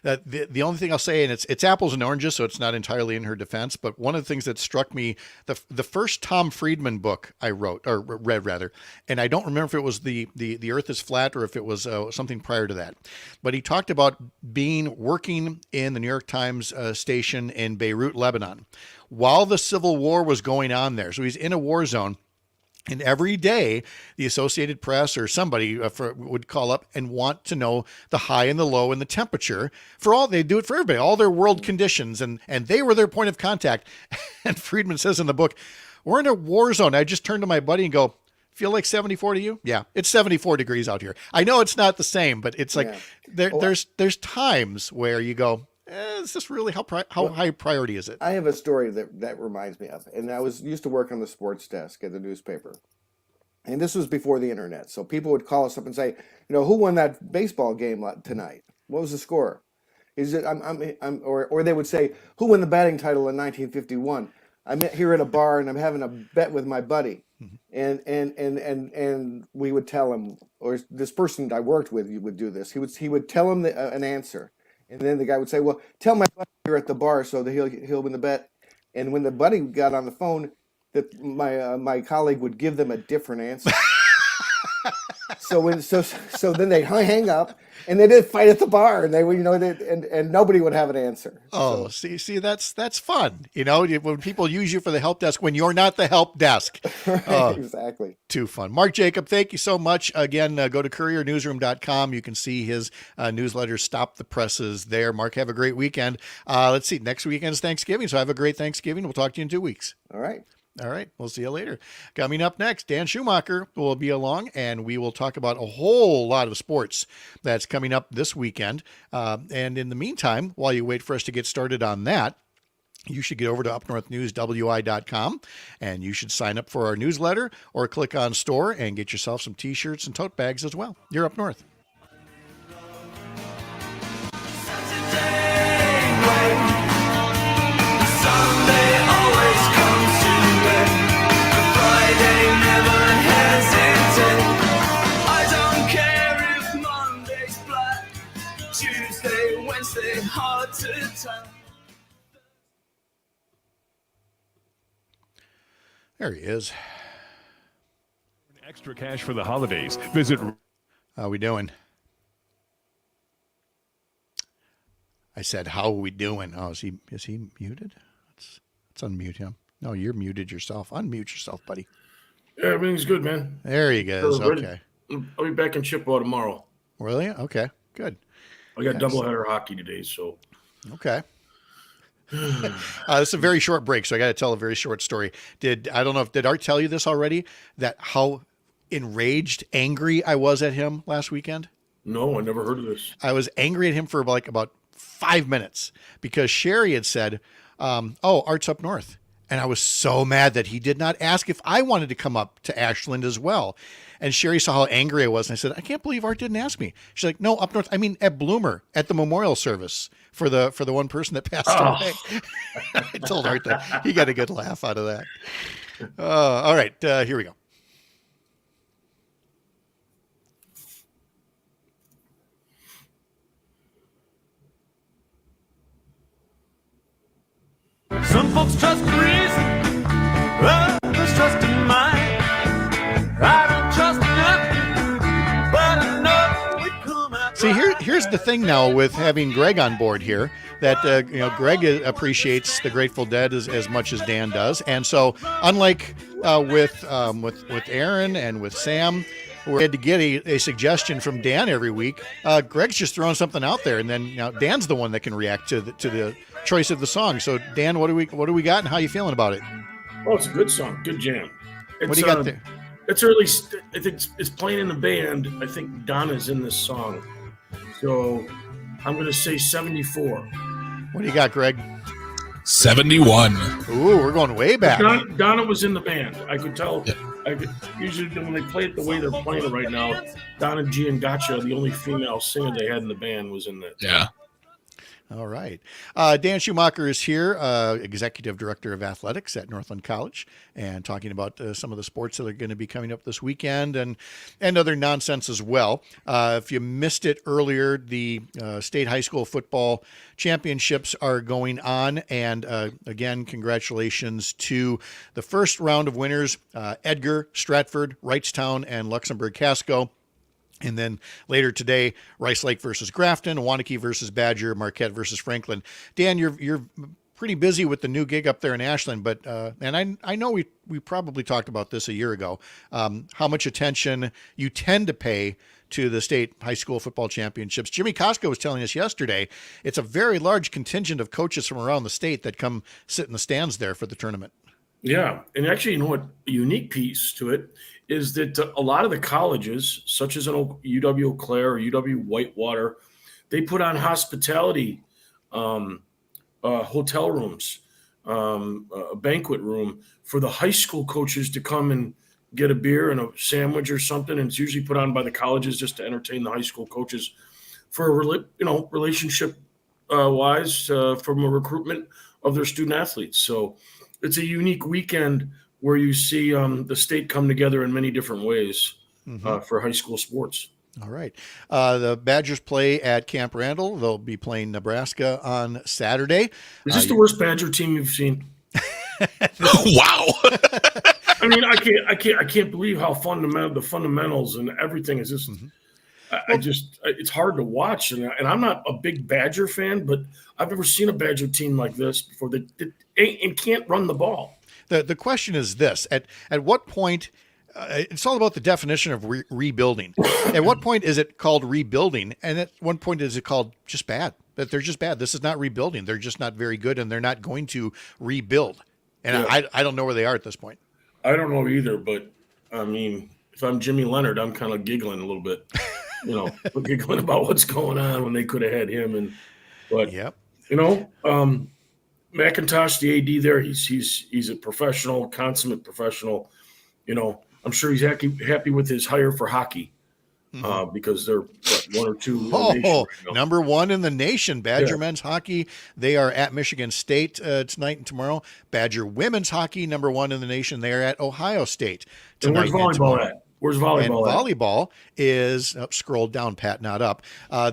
The only thing I'll say, and it's apples and oranges, so it's not entirely in her defense, but one of the things that struck me, the first Tom Friedman book I read rather, and I don't remember if it was the Earth is Flat or if it was something prior to that, but he talked about working in the New York Times station in Beirut, Lebanon, while the civil war was going on there. So he's in a war zone. And every day, the Associated Press or somebody would call up and want to know the high and the low and the temperature they do it for everybody, all their world conditions. And they were their point of contact. And Friedman says in the book, we're in a war zone. I just turned to my buddy and go, feel like 74 to you? Yeah, it's 74 degrees out here. I know it's not the same, but it's like there's times where you go, is this really how high priority is it? I have a story that reminds me of, and I used to work on the sports desk at the newspaper, and this was before the internet. So people would call us up and say, who won that baseball game tonight? What was the score? Or they would say, who won the batting title in 1951? I'm here at a bar and I'm having a bet with my buddy, and we would tell him, or this person I worked with would do this. He would tell him an answer. And then the guy would say, well, tell my buddy here at the bar so that he'll win the bet. And when the buddy got on the phone, that my colleague would give them a different answer. So then they'd hang up, and they did fight at the bar, and they would, and nobody would have an answer. Oh, see, that's fun. When people use you for the help desk when you're not the help desk. Exactly. Too fun. Mark Jacob, thank you so much. Again, go to couriernewsroom.com. You can see his newsletter, Stop the Presses there. Mark, have a great weekend. Let's see. Next weekend is Thanksgiving, so have a great Thanksgiving. We'll talk to you in 2 weeks. All right. All right. We'll see you later. Coming up next, Dan Schumacher will be along, and we will talk about a whole lot of sports that's coming up this weekend. And in the meantime, while you wait for us to get started on that, you should get over to UpNorthNewsWI.com, and you should sign up for our newsletter or click on store and get yourself some T-shirts and tote bags as well. You're Up North. Hard to tell. There he is. Extra cash for the holidays. Visit. How we doing? I said, how are we doing? Oh, is he muted? Let's unmute him. No, you're muted yourself. Unmute yourself, buddy. Yeah, everything's good, man. There he goes. Okay. I'll be back in Chippewa tomorrow. Really? Okay, good. I got doubleheader hockey today, so. Okay. It's a very short break, so I got to tell a very short story. Did Art tell you this already? That how enraged, angry I was at him last weekend? No, I never heard of this. I was angry at him for about 5 minutes because Sherry had said, Art's up north. And I was so mad that he did not ask if I wanted to come up to Ashland as well. And Sherry saw how angry I was. And I said, I can't believe Art didn't ask me. She's like, no, up north. I mean, at Bloomer, at the memorial service for the one person that passed away. I told Art that. He got a good laugh out of that. All right, here we go. Some folks trust in reason, others trust in mind. I don't trust nothing, but I know we come out. See, here's the thing now with having Greg on board here, that Greg appreciates the Grateful Dead as much as Dan does, and so unlike with Aaron and with Sam, we had to get a suggestion from Dan every week. Greg's just throwing something out there, and then Dan's the one that can react to the choice of the song. So Dan, what do we got, and how you feeling about it? Oh, it's a good song, good jam. What do you got there? It's early. I think it's playing in the band. I think Donna's in this song, so I'm going to say 74. What do you got, Greg? 71. Ooh, we're going way back. Donna was in the band. I could tell. Usually when they play it the way they're playing it right now, Donna G and Gotcha, the only female singer they had in the band, was in that. Yeah. All right. Dan Schumacher is here, Executive Director of Athletics at Northland College, and talking about some of the sports that are going to be coming up this weekend and other nonsense as well. If you missed it earlier, the state high school football championships are going on. And again, congratulations to the first round of winners, Edgar, Stratford, Wrightstown, and Luxembourg-Casco. And then later today, Rice Lake versus Grafton, Wanakee versus Badger, Marquette versus Franklin. Dan, you're pretty busy with the new gig up there in Ashland, but and I know we probably talked about this a year ago, how much attention you tend to pay to the state high school football championships. Jimmy Costco was telling us yesterday, it's a very large contingent of coaches from around the state that come sit in the stands there for the tournament. Yeah, and actually, you know what? A unique piece to it is that a lot of the colleges, such as UW Eau Claire or UW Whitewater, they put on hospitality, hotel rooms, a banquet room for the high school coaches to come and get a beer and a sandwich or something. And it's usually put on by the colleges just to entertain the high school coaches for relationship wise from a recruitment of their student athletes. So it's a unique weekend where you see the state come together in many different ways for high school sports. All right. The Badgers play at Camp Randall. They'll be playing Nebraska on Saturday. Is this the worst Badger team you've seen? Wow. I mean, I can't believe how the fundamentals and everything is just. It's hard to watch, and I'm not a big Badger fan, but I've never seen a Badger team like this before. That and can't run the ball. The question is this: at what point? It's all about the definition of rebuilding. At what point is it called rebuilding, and at one point is it called just bad? That they're just bad. This is not rebuilding. They're just not very good, and they're not going to rebuild. And Yeah. I don't know where they are at this point. I don't know either, but I mean, if I'm Jimmy Leonard, I'm kind of giggling a little bit. Giggling about what's going on when they could have had him. But McIntosh, the AD there, he's a professional, consummate professional. I'm sure he's happy with his hire for hockey because they're one or two. in the nation right now. Number one in the nation, Badger men's hockey. They are at Michigan State tonight and tomorrow. Badger women's hockey, number one in the nation. They are at Ohio State And tonight. where's volleyball at? Where's volleyball And at? volleyball is scroll down, Pat, not up.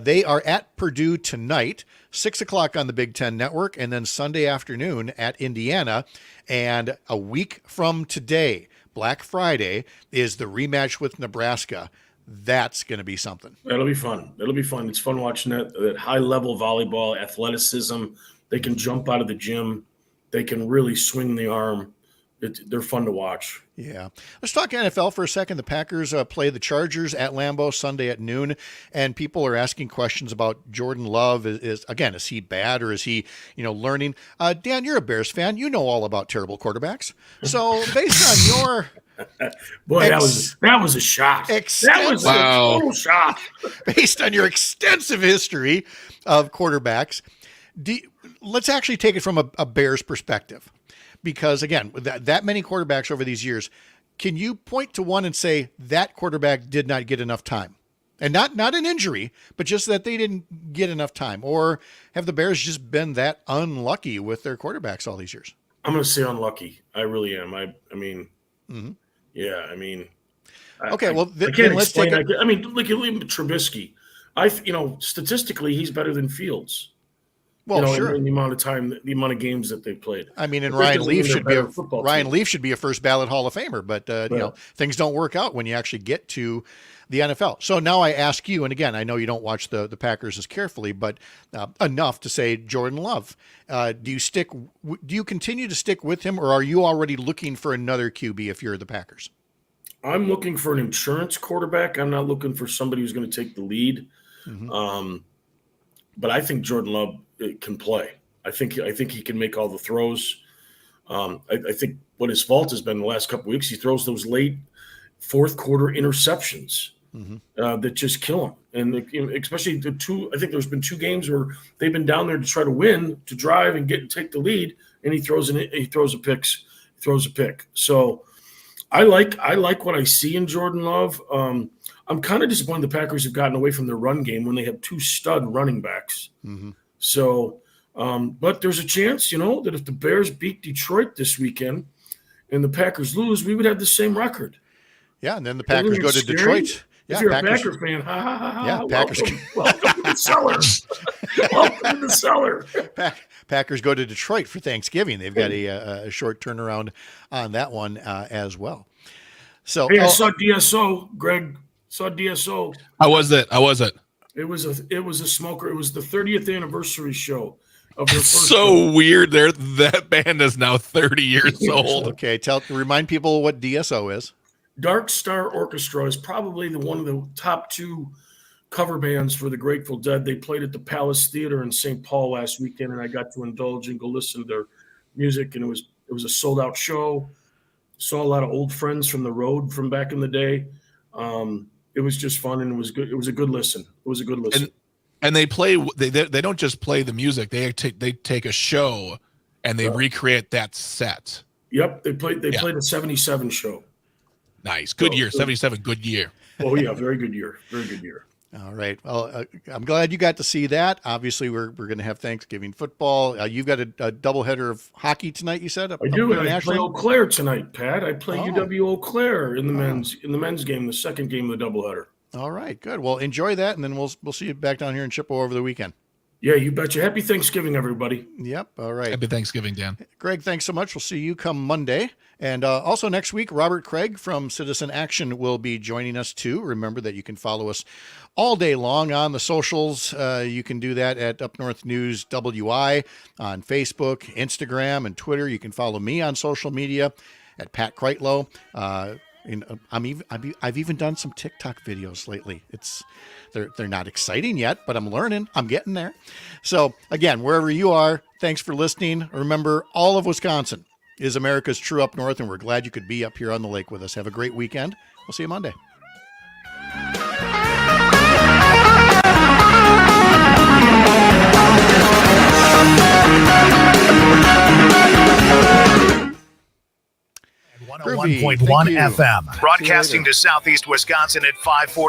They are at Purdue tonight, 6:00 on the Big Ten Network, and then Sunday afternoon at Indiana. And a week from today, Black Friday, is the rematch with Nebraska. That's going to be something. That'll be fun. It's fun watching that high level volleyball athleticism. They can jump out of the gym. They can really swing the arm. They're fun to watch. Yeah. Let's talk NFL for a second. The Packers play the Chargers at Lambeau Sunday at noon, and people are asking questions about Jordan Love. Is he bad, or is he, learning? Dan, you're a Bears fan. You know all about terrible quarterbacks. So based on your boy, that was a shot. That was a total shot. Based on your extensive history of quarterbacks, let's actually take it from a Bears perspective. Because, again, that many quarterbacks over these years, can you point to one and say that quarterback did not get enough time? And not an injury, but just that they didn't get enough time. Or have the Bears just been that unlucky with their quarterbacks all these years? I'm going to say unlucky. I really am. I mean, yeah, I mean. Okay, well, I can't explain. Look at Trubisky. Statistically, he's better than Fields. Well, sure. In the amount of time, the amount of games that they played. I mean, and Ryan Leaf should be a first ballot Hall of Famer, but things don't work out when you actually get to the NFL. So now I ask you, and again, I know you don't watch the Packers as carefully, but enough to say Jordan Love. Do you continue to stick with him, or are you already looking for another QB if you're the Packers? I'm looking for an insurance quarterback. I'm not looking for somebody who's going to take the lead. But I think Jordan Love can play. I think he can make all the throws. I think what his fault has been the last couple of weeks, he throws those late fourth quarter interceptions that just kill him. And especially I think there's been two games where they've been down there to try to win, to drive and take the lead, and he throws a pick. So I like what I see in Jordan Love. I'm kind of disappointed the Packers have gotten away from their run game when they have two stud running backs. So, but there's a chance, that if the Bears beat Detroit this weekend and the Packers lose, we would have the same record. Yeah, and then the Packers go to Detroit. If you're a Packer fan, Packers. Welcome to the cellar. Welcome to the cellar. Packers go to Detroit for Thanksgiving. They've got a short turnaround on that one as well. So, hey, I saw DSO, Greg. Saw DSO. How was it? It was a smoker. It was the 30th anniversary show of their first so weird. That band is now 30 years old. Okay, remind people what DSO is. Dark Star Orchestra is probably one of the top two cover bands for the Grateful Dead. They played at the Palace Theater in St. Paul last weekend, and I got to indulge and go listen to their music. And it was a sold out show. Saw a lot of old friends from the road from back in the day. It was just fun, and it was good. It was a good listen. And they play. They don't just play the music. They take a show and they recreate that set. Yep, they played a 77 show. Nice, good year. 77, good year. Oh yeah, very good year. Very good year. All right. Well, I'm glad you got to see that. Obviously, we're going to have Thanksgiving football. You've got a doubleheader of hockey tonight. You said I do. I play Eau Claire tonight, Pat. I play UW Eau Claire in the men's game, the second game of the doubleheader. All right. Good. Well, enjoy that, and then we'll see you back down here in Chippewa over the weekend. Yeah, you betcha. Happy Thanksgiving, everybody. Yep. All right. Happy Thanksgiving, Dan. Greg, thanks so much. We'll see you come Monday. And also next week, Robert Craig from Citizen Action will be joining us too. Remember that you can follow us all day long on the socials. You can do that at Up North News WI on Facebook, Instagram, and Twitter. You can follow me on social media at Pat Kreitlow. I've even done some TikTok videos lately. They're not exciting yet, but I'm learning. I'm getting there. So again, wherever you are, thanks for listening. Remember, all of Wisconsin is America's true up north, and we're glad you could be up here on the lake with us. Have a great weekend. We'll see you Monday. Groovy. 101.1 FM, broadcasting to Southeast Wisconsin at 540.